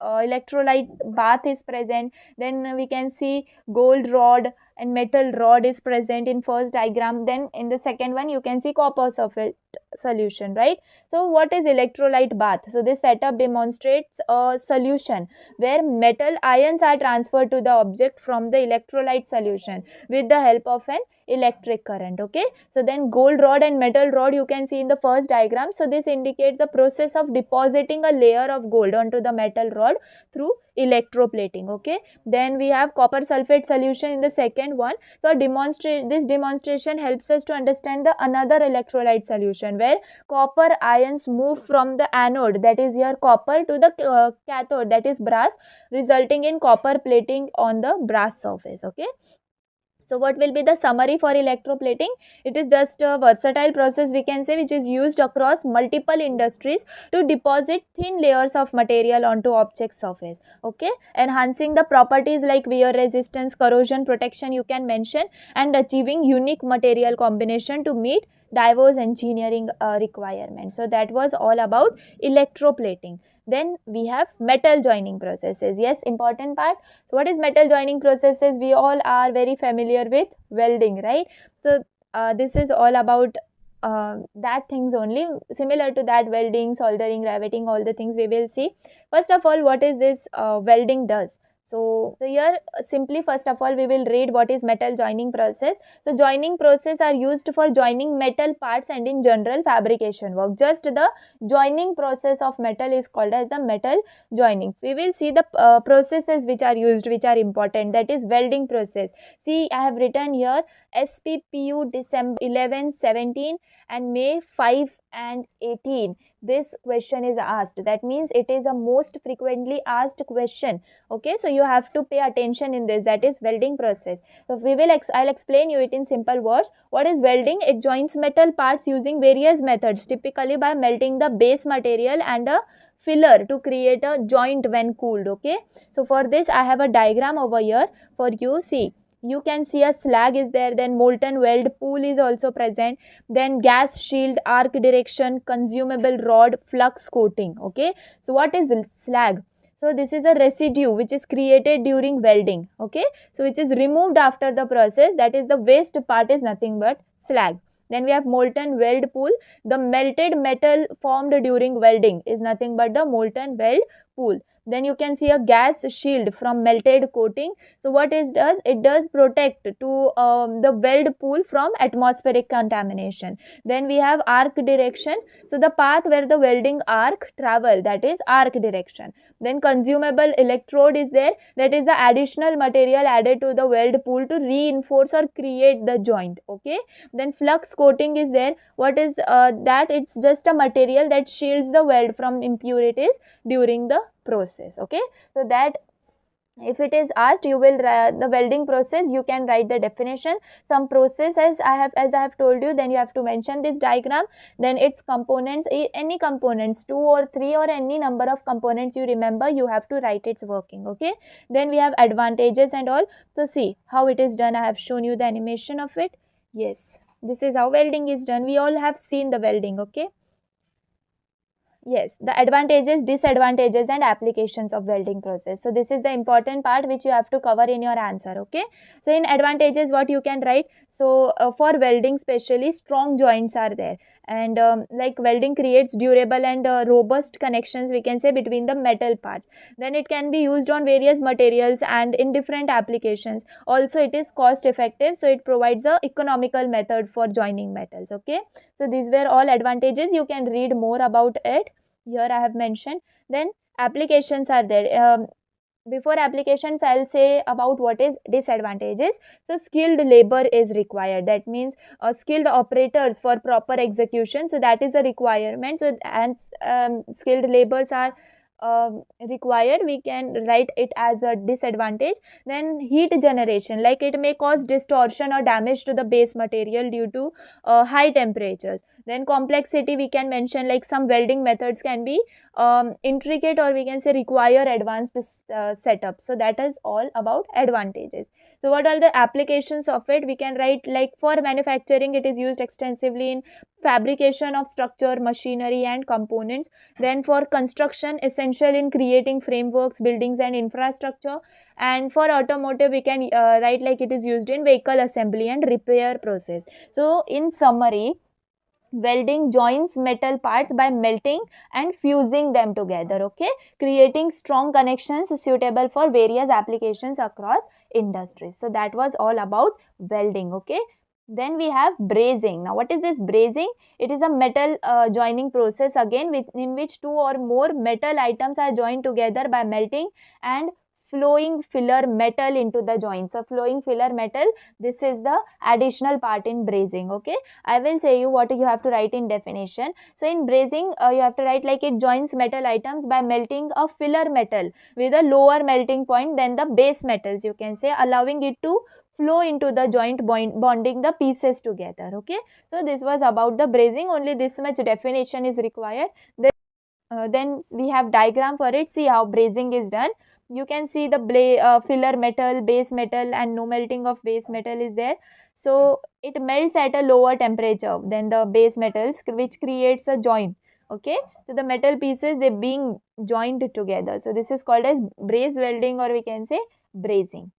electrolyte bath is present. Then we can see gold rod and metal rod is present in first diagram. Then in the second one you can see copper sulfate solution, right? So what is electrolyte bath? So this setup demonstrates a solution where metal ions are transferred to the object from the electrolyte solution with the help of an electric current. Okay, so then gold rod and metal rod you can see in the first diagram. So this indicates the process of depositing a layer of gold onto the metal rod through electroplating. Okay, then we have copper sulfate solution in the second one. So this demonstration helps us to understand the another electrolyte solution where copper ions move from the anode, that is here copper, to the cathode, that is brass, resulting in copper plating on the brass surface. Okay, so what will be the summary for electroplating? It is just a versatile process, we can say, which is used across multiple industries to deposit thin layers of material onto object surface. Okay, enhancing the properties like wear resistance, corrosion protection you can mention, and achieving unique material combination to meet diverse engineering requirements. So that was all about electroplating. Then we have metal joining processes. Yes, important part. So what is metal joining processes? We all are very familiar with welding, right? So this is all about that things only. Similar to that, welding, soldering, riveting, all the things we will see. First of all, what is this welding does? So here simply first of all we will read what is metal joining process. So joining process are used for joining metal parts and in general fabrication work. Just the joining process of metal is called as the metal joining. We will see the processes which are used, which are important. That is welding process. See, I have written here SPPU December 11, 17 and May 5 and 18. This question is asked. That means it is a most frequently asked question. Okay, so you have to pay attention in this. That is welding process. So I'll explain you it in simple words. What is welding? It joins metal parts using various methods, typically by melting the base material and a filler to create a joint when cooled. Okay, so for this I have a diagram over here for you. See, you can see a slag is there, then molten weld pool is also present, then gas shield, arc direction, consumable rod, flux coating. Okay, so what is slag? So this is a residue which is created during welding. Okay, so which is removed after the process, that is the waste part is nothing but slag. Then we have molten weld pool. The melted metal formed during welding is nothing but the molten weld pool. Then you can see a gas shield from melted coating. So what it does? It does protect to the weld pool from atmospheric contamination. Then we have arc direction. So the path where the welding arc travel, that is arc direction. Then consumable electrode is there, that is the additional material added to the weld pool to reinforce or create the joint. Okay, then flux coating is there. What is that? It's just a material that shields the weld from impurities during the process. Okay, so that if it is asked, you will the welding process, you can write the definition. Some processes as I have told you, then you have to mention this diagram, then its components, any components, 2 or 3 or any number of components you remember, you have to write its working. Okay, then we have advantages and all. So see how it is done. I have shown you the animation of it. Yes, this is how welding is done. We all have seen the welding. Okay, yes, the advantages, disadvantages and applications of welding process. So this is the important part which you have to cover in your answer. Okay, so in advantages what you can write? So for welding specially, strong joints are there, And like welding creates durable and robust connections, we can say, between the metal parts. Then it can be used on various materials and in different applications. Also it is cost effective, so it provides a economical method for joining metals. Okay, so these were all advantages. You can read more about it, here I have mentioned. Then applications are there. Before applications, I'll say about what is disadvantages. So skilled labor is required, that means skilled operators for proper execution, so that is a requirement. So and skilled labors are required, we can write it as a disadvantage. Then heat generation, like it may cause distortion or damage to the base material due to high temperatures. Then complexity, we can mention, like some welding methods can be intricate, or we can say require advanced setup. So that is all about advantages. So what are the applications of it? We can write, like for manufacturing it is used extensively in fabrication of structure, machinery and components. Then for construction, essential in creating frameworks, buildings and infrastructure. And for automotive, we can write like it is used in vehicle assembly and repair process. So in summary, welding joins metal parts by melting and fusing them together, okay, creating strong connections suitable for various applications across industries. So that was all about welding. Okay, then we have brazing. Now what is this brazing? It is a metal joining process, again in which two or more metal items are joined together by melting and flowing filler metal into the joint. So flowing filler metal, this is the additional part in brazing. Okay, I will say you what you have to write in definition. So in brazing, you have to write like it joins metal items by melting a filler metal with a lower melting point than the base metals, you can say, allowing it to flow into the joint, bonding the pieces together. Okay, so this was about the brazing, only this much definition is required. Then we have diagram for it. See how brazing is done. You can see the filler metal, base metal, and no melting of base metal is there. So it melts at a lower temperature than the base metals, which creates a joint. Okay, so the metal pieces, they being joined together. So this is called as braze welding, or we can say brazing.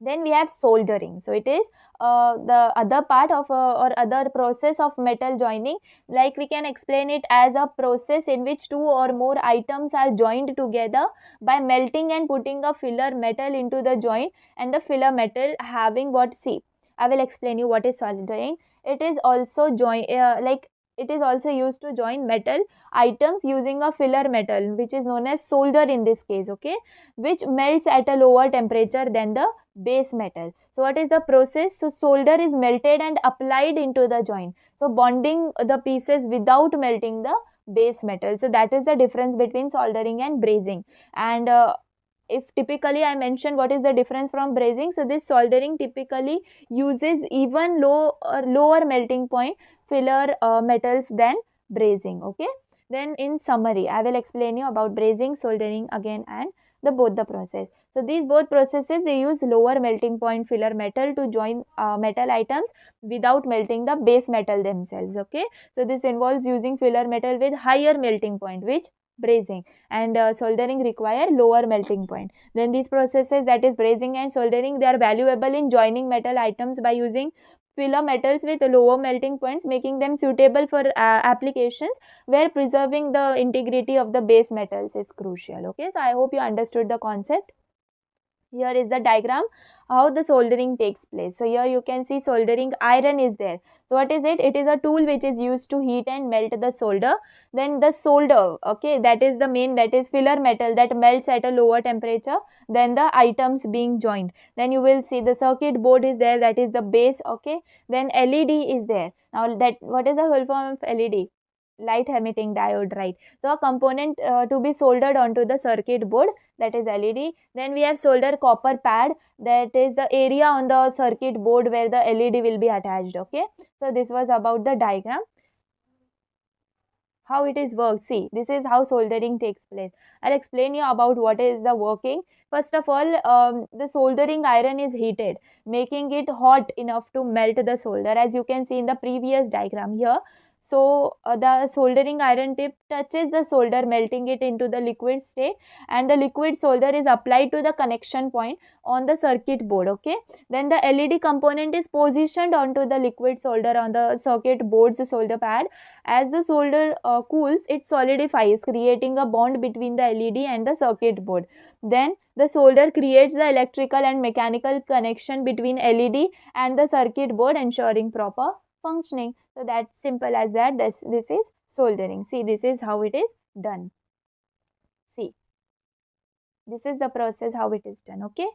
Then we have soldering. So it is the other part of or other process of metal joining. Like we can explain it as a process in which two or more items are joined together by melting and putting a filler metal into the joint, and the filler metal having what, see, I will explain you what is soldering. It is also it is also used to join metal items using a filler metal, which is known as solder in this case. Okay, which melts at a lower temperature than the base metal. So what is the process? So solder is melted and applied into the joint, so bonding the pieces without melting the base metal. So that is the difference between soldering and brazing. And if typically I mention what is the difference from brazing, so this soldering typically uses even lower melting point filler metals than brazing. Okay, then in summary I will explain you about brazing, soldering again, and both the process. So these both processes, they use lower melting point filler metal to join metal items without melting the base metal themselves. Okay, so this involves using filler metal with higher melting point, which brazing, and soldering require lower melting point. Then these processes, that is brazing and soldering, they are valuable in joining metal items by using filler metals with lower melting points, making them suitable for applications where preserving the integrity of the base metals is crucial. Okay, so I hope you understood the concept. Here is the diagram how the soldering takes place. So here you can see soldering iron is there. So what is it? It is a tool which is used to heat and melt the solder. Then the solder, okay, that is the main, that is filler metal that melts at a lower temperature than the items being joined. Then you will see the circuit board is there, that is the base. Okay, then LED is there. Now that, what is the whole form of LED? Light emitting diode, right? So a component to be soldered onto the circuit board, that is LED. Then we have solder copper pad, that is the area on the circuit board where the LED will be attached. Okay, so this was about the diagram, how it is worked. See, this is how soldering takes place. I'll explain you about what is the working. First of all, the soldering iron is heated, making it hot enough to melt the solder, as you can see in the previous diagram here. So the soldering iron tip touches the solder, melting it into the liquid state, and the liquid solder is applied to the connection point on the circuit board. Okay, then the LED component is positioned onto the liquid solder on the circuit board's solder pad. As the solder cools, it solidifies, creating a bond between the LED and the circuit board. Then the solder creates the electrical and mechanical connection between LED and the circuit board, ensuring proper functioning. So that's simple as that. This is soldering. See, this is how it is done. See, this is the process how it is done. Okay.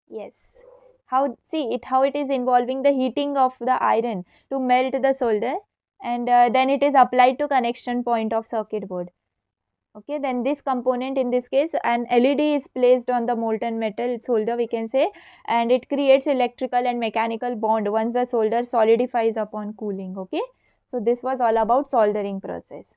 Yes. How it is involving the heating of the iron to melt the solder, and then it is applied to connection point of circuit board. Okay, then this component, in this case an LED is placed on the molten metal solder, we can say, and it creates electrical and mechanical bond once the solder solidifies upon cooling. Okay, so this was all about soldering process.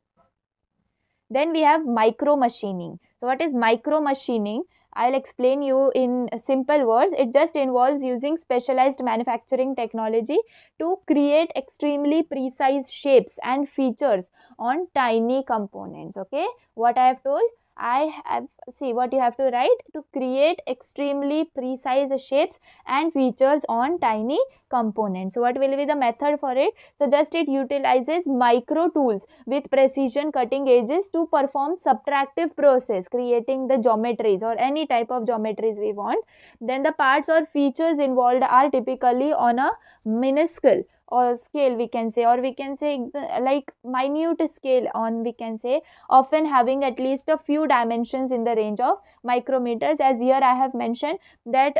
Then we have micro machining. So what is micro machining? I'll explain you in simple words. It just involves using specialized manufacturing technology to create extremely precise shapes and features on tiny components. Okay, what I have told, I have, see what you have to write, to create extremely precise shapes and features on tiny components. So what will be the method for it? So just it utilizes micro tools with precision cutting edges to perform subtractive process, creating the geometries or any type of geometries we want. Then the parts or features involved are typically on a minuscule or scale, we can say, or we can say like minute scale on, we can say, often having at least a few dimensions in the range of micrometers. As here I have mentioned that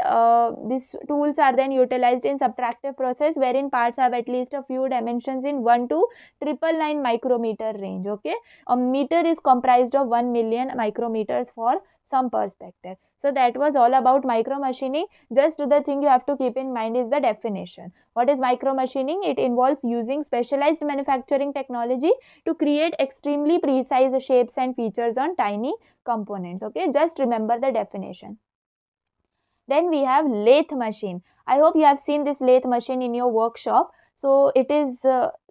these tools are then utilized in subtractive process, wherein parts have at least a few dimensions in 1 to 999 micrometer range. Okay, a meter is comprised of 1 million micrometers for some perspective. So that was all about micro machining. Just the thing you have to keep in mind is the definition. What is micro machining? It involves using specialized manufacturing technology to create extremely precise shapes and features on tiny components. Okay, just remember the definition. Then we have lathe machine. I hope you have seen this lathe machine in your workshop. So it is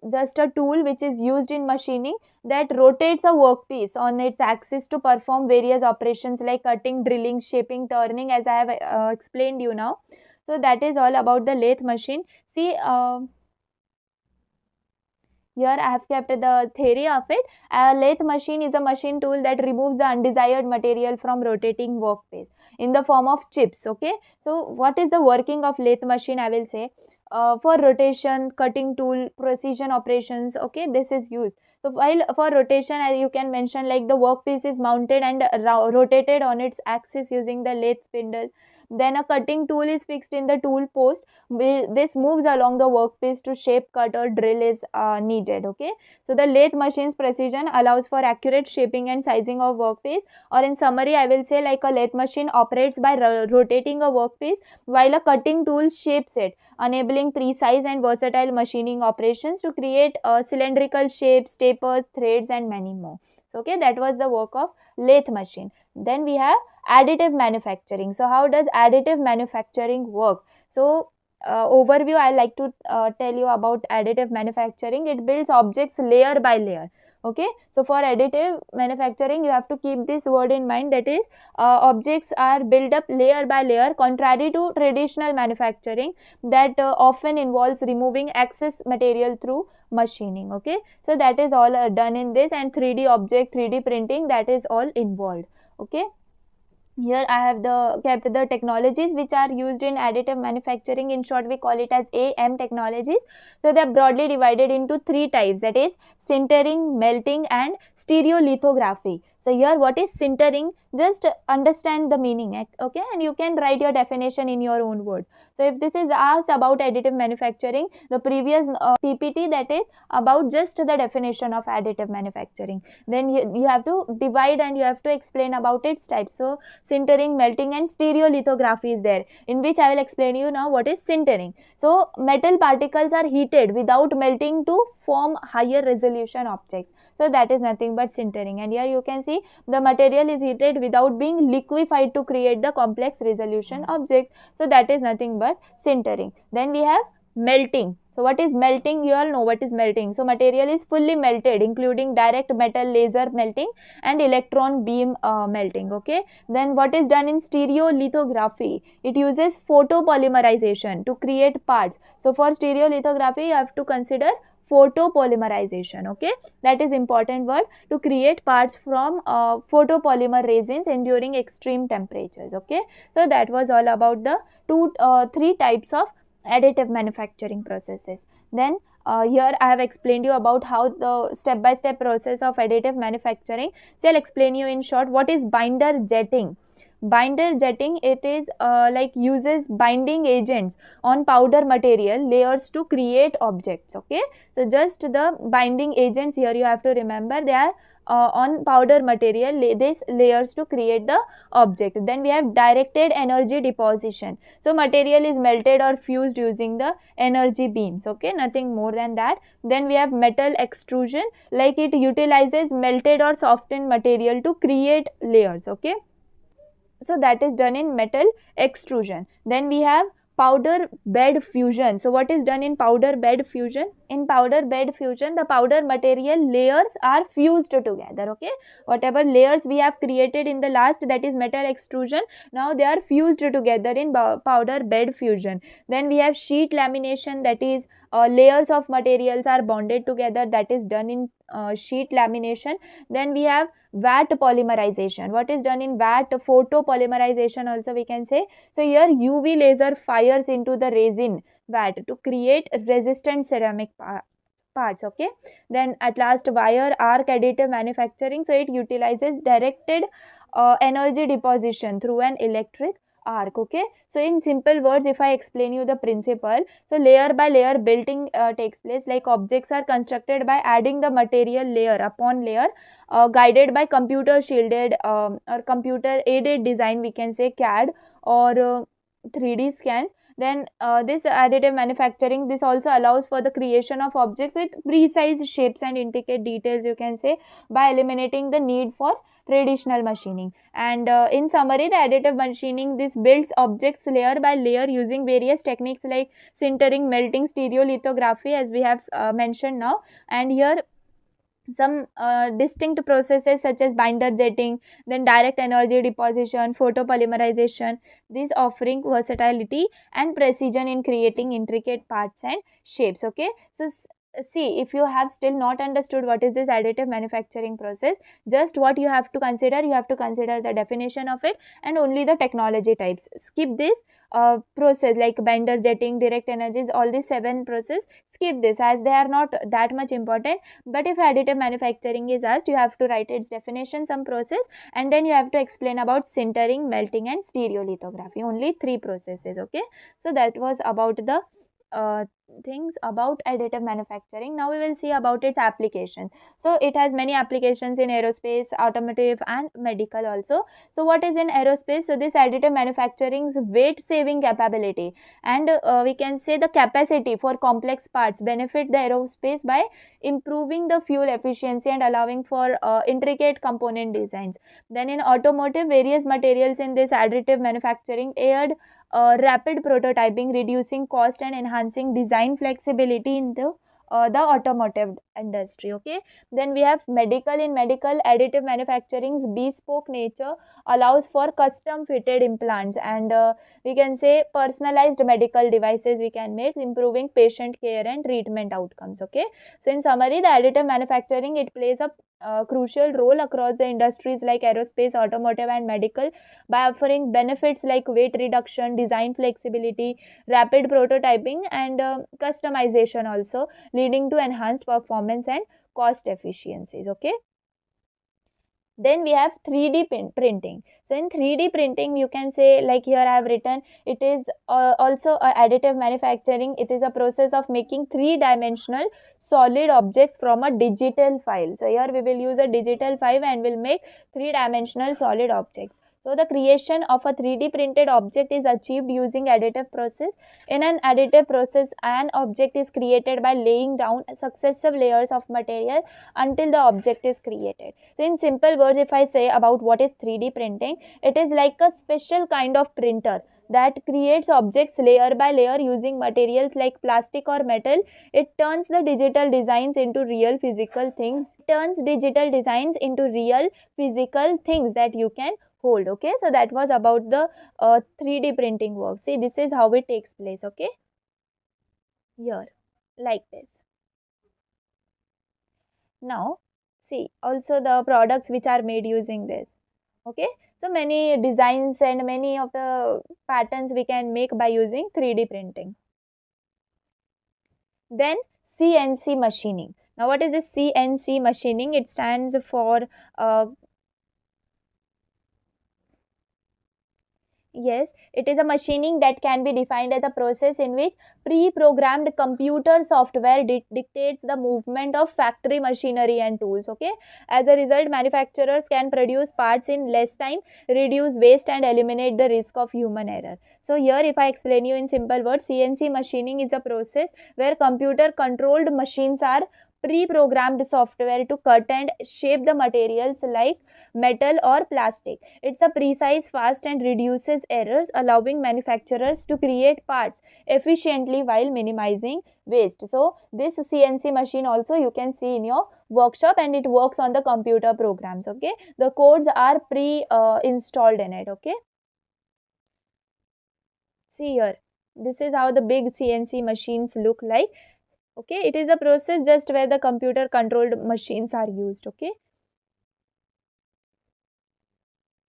just a tool which is used in machining that rotates a workpiece on its axis to perform various operations like cutting, drilling, shaping, turning, as I have explained you now. So that is all about the lathe machine. See, here I have kept the theory of it. A lathe machine is a machine tool that removes the undesired material from rotating workpiece in the form of chips. Okay, so what is the working of lathe machine? I will say for rotation, cutting tool, precision operations. Okay, this is used. So while for rotation, as you can mention, like the workpiece is mounted and rotated on its axis using the lathe spindle. Then a cutting tool is fixed in the tool post. This moves along the workpiece to shape, cut or drill is needed. Okay, so the lathe machine's precision allows for accurate shaping and sizing of workpiece, or in summary I will say, like a lathe machine operates by rotating a workpiece while a cutting tool shapes it, enabling precise and versatile machining operations to create cylindrical shapes, tapers, threads and many more. So okay, that was the work of lathe machine. Then we have additive manufacturing. So how does additive manufacturing work? So overview, I like to tell you about additive manufacturing. It builds objects layer by layer. Okay, so for additive manufacturing you have to keep this word in mind, that is objects are built up layer by layer, contrary to traditional manufacturing that often involves removing excess material through machining. Okay, so that is all done in this, and 3D object, 3D printing, that is all involved. Okay, here I have kept the technologies which are used in additive manufacturing. In short, we call it as AM technologies. So they are broadly divided into 3 types, that is sintering, melting and stereolithography. So here what is sintering? Just understand the meaning, okay, and you can write your definition in your own words. So if this is asked about additive manufacturing, the previous PPT, that is about just the definition of additive manufacturing. Then you have to divide and you have to explain about its types. So sintering, melting and stereolithography is there, in which I will explain you now what is sintering. So metal particles are heated without melting to form higher resolution objects. So that is nothing but sintering, and here you can see the material is heated without being liquefied to create the complex resolution objects. So that is nothing but sintering. Then we have melting. So what is melting? You all know what is melting. So material is fully melted, including direct metal laser melting and electron beam melting. Okay. Then what is done in stereolithography? It uses photopolymerization to create parts. So for stereolithography, you have to consider photopolymerization. Okay, that is important word, to create parts from photopolymer resins enduring extreme temperatures. Okay, so that was all about the three types of additive manufacturing processes. Then here I have explained you about how the step-by-step process of additive manufacturing. So I'll explain you in short what is binder jetting. Binder jetting, it is like uses binding agents on powder material layers to create objects. Okay, so just the binding agents here you have to remember, they are on powder material, these layers to create the object. Then we have directed energy deposition. So material is melted or fused using the energy beams. Okay, nothing more than that. Then we have metal extrusion, like it utilizes melted or softened material to create layers. Okay, so that is done in metal extrusion. Then we have powder bed fusion. So what is done in powder bed fusion? In powder bed fusion, the powder material layers are fused together. Okay, whatever layers we have created in the last, that is metal extrusion, now they are fused together in powder bed fusion. Then we have sheet lamination, that is layers of materials are bonded together, that is done in sheet lamination. Then we have vat polymerization. What is done in vat? Photopolymerization also we can say. So here UV laser fires into the resin vat to create resistant ceramic parts. Okay, then at last wire arc additive manufacturing. So it utilizes directed energy deposition through an electric arc. Okay, so in simple words, if I explain you the principle, so layer by layer building takes place, like objects are constructed by adding the material layer upon layer, guided by computer shielded or computer aided design, we can say CAD or 3D scans. Then this additive manufacturing, this also allows for the creation of objects with precise shapes and intricate details, you can say, by eliminating the need for traditional machining. And in summary, the additive machining, this builds objects layer by layer using various techniques like sintering, melting, stereolithography, as we have mentioned now. And here some distinct processes such as binder jetting, then direct energy deposition, photopolymerization, these offering versatility and precision in creating intricate parts and shapes. Okay, so see, if you have still not understood what is this additive manufacturing process, just what you have to consider, you have to consider the definition of it and only the technology types. Skip this process like binder jetting, direct energies, all these 7 process, skip this as they are not that much important. But if additive manufacturing is asked, you have to write its definition, some process, and then you have to explain about sintering, melting and stereolithography. Only 3 processes. Okay, so that was about the things about additive manufacturing. Now we will see about its application. So it has many applications in aerospace, automotive and medical also. So what is in aerospace? So this additive manufacturing's weight saving capability and we can say the capacity for complex parts benefit the aerospace by improving the fuel efficiency and allowing for intricate component designs. Then in automotive, various materials in this additive manufacturing aid rapid prototyping, reducing cost and enhancing design flexibility in the automotive industry. Okay, then we have medical. In medical, additive manufacturing's bespoke nature allows for custom fitted implants and we can say personalized medical devices we can make, improving patient care and treatment outcomes. Okay, so in summary, the additive manufacturing, it plays a crucial role across the industries like aerospace, automotive and medical by offering benefits like weight reduction, design flexibility, rapid prototyping and customization also, leading to enhanced performance and cost efficiencies. Okay, then we have 3D printing. So in 3D printing, you can say, like here I have written, it is also additive manufacturing. It is a process of making 3-dimensional solid objects from a digital file. So here we will use a digital file and will make 3-dimensional solid objects. So the creation of a 3D printed object is achieved using additive process. In an additive process, an object is created by laying down successive layers of material until the object is created. So in simple words, if I say about what is 3D printing, it is like a special kind of printer that creates objects layer by layer using materials like plastic or metal. It turns the digital designs into real physical things. Turns digital designs into real physical things that you can hold. Okay, so that was about the 3D printing work. See, this is how it takes place. Okay, here, like this. Now, see, also the products which are made using this. Okay, so many designs and many of the patterns we can make by using 3D printing. Then CNC machining. Now, what is this CNC machining? It stands for yes, it is a machining that can be defined as a process in which pre-programmed computer software dictates the movement of factory machinery and tools. Okay, as a result, manufacturers can produce parts in less time, reduce waste, and eliminate the risk of human error. So here, if I explain you in simple words, CNC machining is a process where computer-controlled machines are pre-programmed software to cut and shape the materials like metal or plastic. It's a precise, fast, and reduces errors, allowing manufacturers to create parts efficiently while minimizing waste. So this CNC machine also you can see in your workshop, and it works on the computer programs. Okay, the codes are installed in it. Okay, see here, this is how the big CNC machines look like. Okay, it is a process just where the computer controlled machines are used. Okay,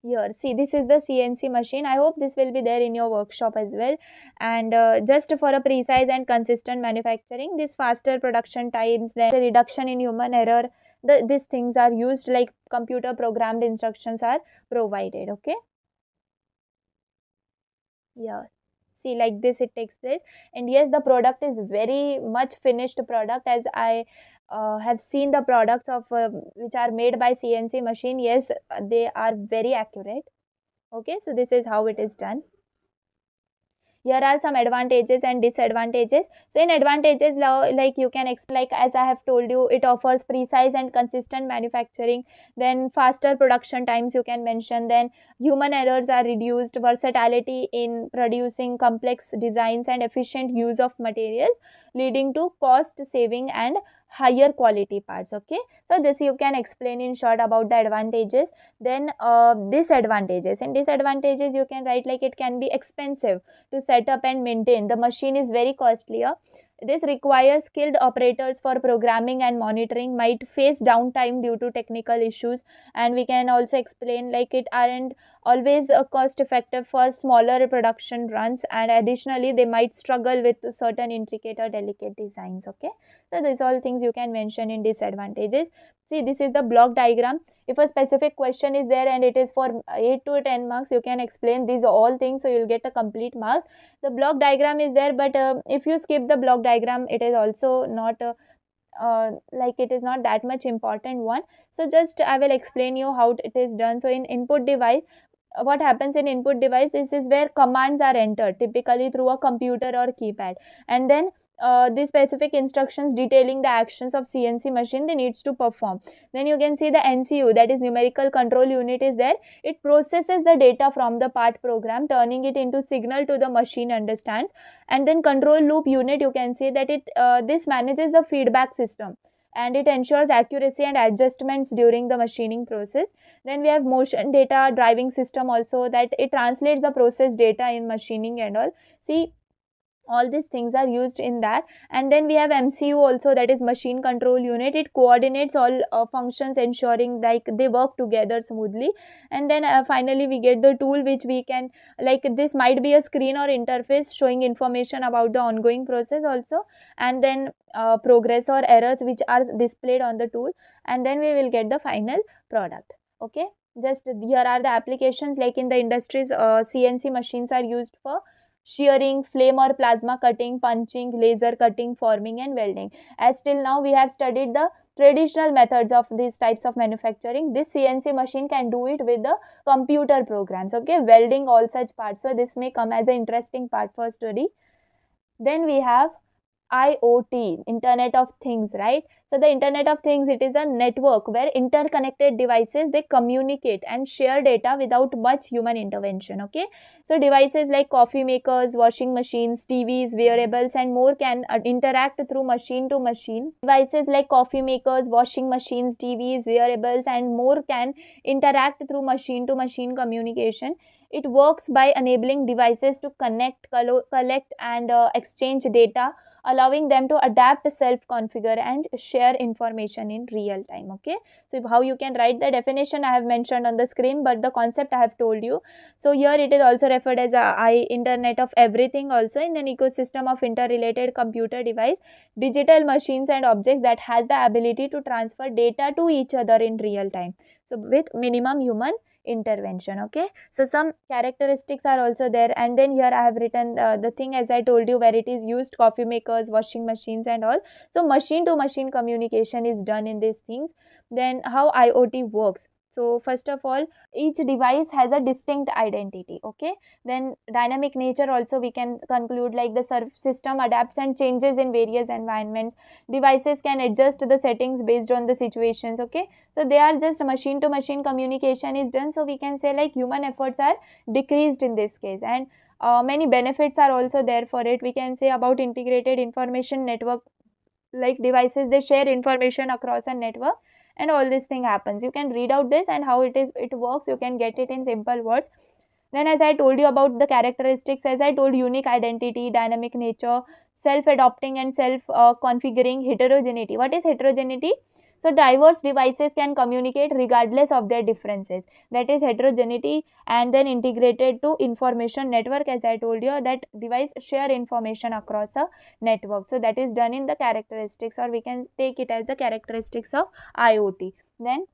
here, see, this is the CNC machine. I hope this will be there in your workshop as well. And just for a precise and consistent manufacturing, this faster production times, then the reduction in human error, these things are used, like computer programmed instructions are provided. Okay, yeah, see, like this it takes place. And yes, the product is very much finished product, as I have seen the products of which are made by CNC machine. Yes, they are very accurate. Okay, so this is how it is done. Here are some advantages and disadvantages. So in advantages, like you can explain, like as I have told you, it offers precise and consistent manufacturing, then faster production times you can mention, then human errors are reduced, versatility in producing complex designs, and efficient use of materials, leading to cost saving and higher quality parts. Okay, so this you can explain in short about the advantages. Then disadvantages. And disadvantages you can write like it can be expensive to set up and maintain. The machine is very costlier. This requires skilled operators for programming and monitoring, might face downtime due to technical issues, and we can also explain like it aren't always cost effective for smaller production runs, and additionally they might struggle with certain intricate or delicate designs. Okay, so these all things you can mention in disadvantages. See, this is the block diagram. If a specific question is there and it is for 8 to 10 marks, you can explain these all things, so you'll get a complete marks. The block diagram is there, but if you skip the block diagram, it is also not like it is not that much important one. So just I will explain you how it is done. So in input device, what happens in input device, this is where commands are entered typically through a computer or keypad, and then the specific instructions detailing the actions of CNC machine they needs to perform. Then you can see the NCU, that is numerical control unit, is there. It processes the data from the part program, turning it into signal to the machine understands. And then control loop unit, you can see that it this manages the feedback system, and it ensures accuracy and adjustments during the machining process. Then we have motion data driving system also, that it translates the process data in machining and all. See, all these things are used in that. And then we have MCU also, that is machine control unit. It coordinates all functions, ensuring like they work together smoothly. And then finally we get the tool, which we can, like this might be a screen or interface showing information about the ongoing process also, and then progress or errors which are displayed on the tool, and then we will get the final product. Okay, just here are the applications. Like in the industries, CNC machines are used for shearing, flame or plasma cutting, punching, laser cutting, forming and welding. As till now we have studied the traditional methods of these types of manufacturing. This CNC machine can do it with the computer programs. Okay, welding, all such parts. So this may come as an interesting part for study. Then we have IoT, Internet of Things, right? So the Internet of Things, it is a network where interconnected devices, they communicate and share data without much human intervention. Okay, so devices like coffee makers, washing machines, TVs, wearables, and more can interact through machine to machine. Devices like coffee makers, washing machines, TVs, wearables, and more can interact through machine to machine communication. It works by enabling devices to connect, collect, and exchange data, allowing them to adapt, self configure, and share information in real time. Okay, so how you can write the definition I have mentioned on the screen, but the concept I have told you. So here it is also referred as Internet of Everything, also in an ecosystem of interrelated computer device, digital machines, and objects that has the ability to transfer data to each other in real time, so with minimum human intervention. Okay, so some characteristics are also there, and then here I have written the thing as I told you, where it is used: coffee makers, washing machines, and all. So machine to machine communication is done in these things. Then how IoT works: so first of all, each device has a distinct identity. Okay, then dynamic nature also we can conclude, like the system adapts and changes in various environments. Devices can adjust the settings based on the situations. Okay, so they are just machine to machine communication is done, so we can say like human efforts are decreased in this case. And many benefits are also there for it. We can say about integrated information network, like devices, they share information across a network, and all this thing happens. You can read out this and how it works, you can get it in simple words. Then as I told you about the characteristics, as I told, unique identity, dynamic nature, self adopting, and self configuring. Heterogeneity, what is heterogeneity? So diverse devices can communicate regardless of their differences, that is heterogeneity. And then integrated to information network, as I told you, that device share information across a network, so that is done in the characteristics, or we can take it as the characteristics of IoT. Then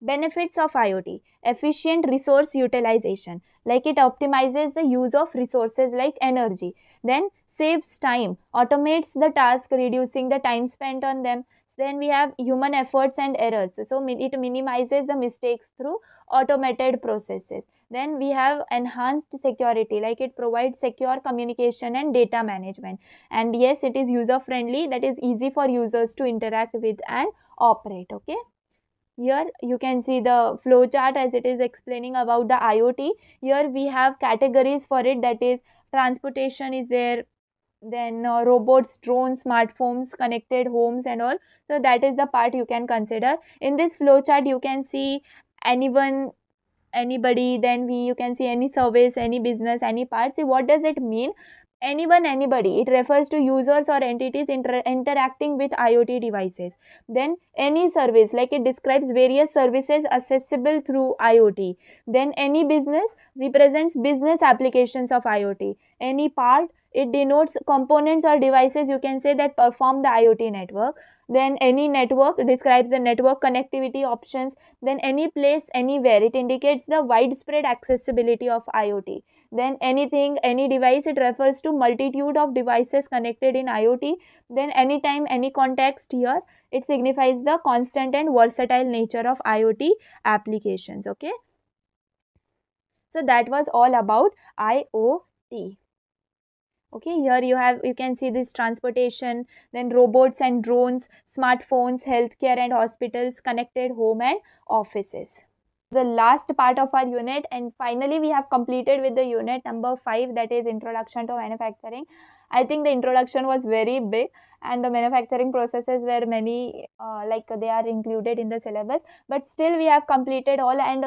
benefits of IoT: efficient resource utilization, like it optimizes the use of resources like energy. Then saves time, automates the task, reducing the time spent on them. Then we have human efforts and errors, so it minimizes the mistakes through automated processes. Then we have enhanced security, like it provides secure communication and data management. And yes, it is user friendly, that is easy for users to interact with and operate. Okay, here you can see the flow chart as it is explaining about the IoT. Here we have categories for it, that is transportation is there, then robots, drones, smartphones, connected homes, and all. So that is the part you can consider. In this flow chart you can see anyone, anybody, then you can see any service, any business, any part. See, what does it mean? Anyone, anybody, it refers to users or entities interacting with IoT devices. Then any service, like it describes various services accessible through IoT. Then any business represents business applications of IoT. Any part, it denotes components or devices, you can say, that perform the IoT network. Then any network describes the network connectivity options. Then any place, anywhere, it indicates the widespread accessibility of IoT. Then anything, any device, it refers to multitude of devices connected in IoT. Then anytime, any context, here it signifies the constant and versatile nature of IoT applications. Okay, so that was all about IoT. Okay, here you can see this transportation, then robots and drones, smartphones, healthcare and hospitals, connected home and offices. The last part of our unit, and finally we have completed with the unit number 5, that is introduction to manufacturing. I think the introduction was very big, and the manufacturing processes were many, like they are included in the syllabus, but still we have completed all. And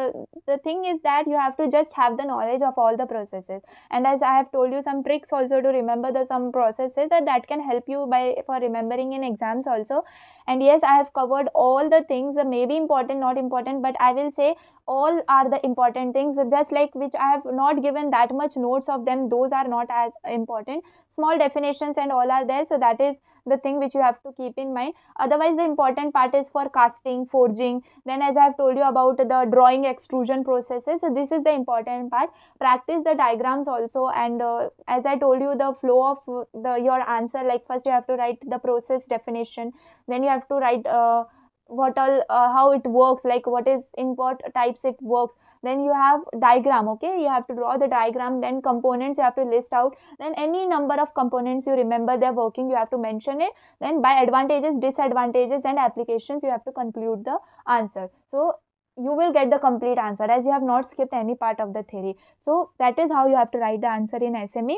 the thing is that you have to just have the knowledge of all the processes, and as I have told you some tricks also to remember the some processes, that can help you by for remembering in exams also. And yes, I have covered all the things, may be important, not important, but I will say all are the important things, just like which I have not given that much notes of them, those are not as important. Small definitions and all are there, so that is the thing which you have to keep in mind. Otherwise the important part is for casting, forging, then as I have told you about the drawing, extrusion processes, so this is the important part. Practice the diagrams also, and as I told you, the flow of your answer, like first you have to write the process definition, then you have to write what all how it works, like what is in what types it works. Then you have diagram, okay, you have to draw the diagram. Then components you have to list out. Then any number of components you remember they're working, you have to mention it. Then by advantages, disadvantages and applications, you have to conclude the answer. So you will get the complete answer as you have not skipped any part of the theory. So that is how you have to write the answer in SME.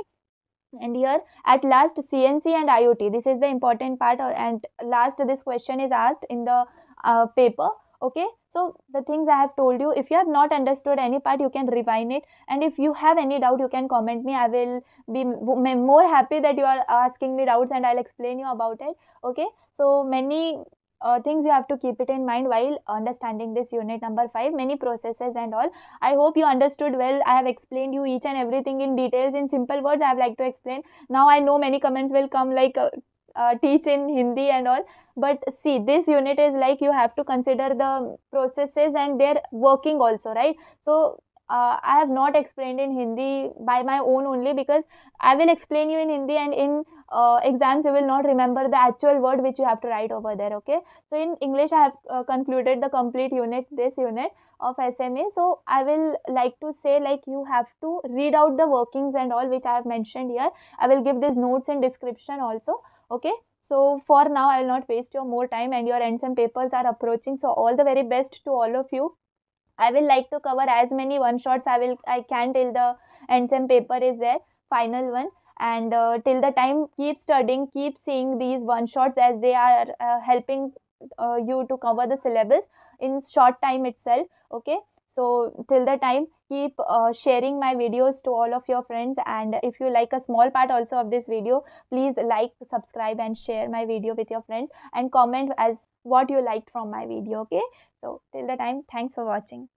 And here at last, CNC and IoT, this is the important part, and last this question is asked in the paper. Okay, so the things I have told you, if you have not understood any part, you can rewind it, and if you have any doubt, you can comment me. I will be more happy that you are asking me doubts, and I'll explain you about it. Okay, so many things you have to keep it in mind while understanding this unit number 5, many processes and all. I hope you understood well. I have explained you each and everything in details, in simple words I have like to explain. Now I know many comments will come like teach in Hindi and all, but see, this unit is like you have to consider the processes and their working also, right? So I have not explained in Hindi by my own only, because I will explain you in Hindi, and in exams you will not remember the actual word which you have to write over there. Okay, so in English I have concluded the complete unit, this unit of SMA. So I will like to say, like, you have to read out the workings and all which I have mentioned here. I will give these notes in description also. Okay, so for now I will not waste your more time, and your NSEM papers are approaching, so all the very best to all of you. I will like to cover as many one shots I can till the NSEM paper is there, final one. And till the time, keep studying, keep seeing these one shots, as they are helping you to cover the syllabus in short time itself. Okay, so till the time, keep sharing my videos to all of your friends, and if you like a small part also of this video, please like, subscribe and share my video with your friends, and comment as what you liked from my video. Okay, so till the time, thanks for watching.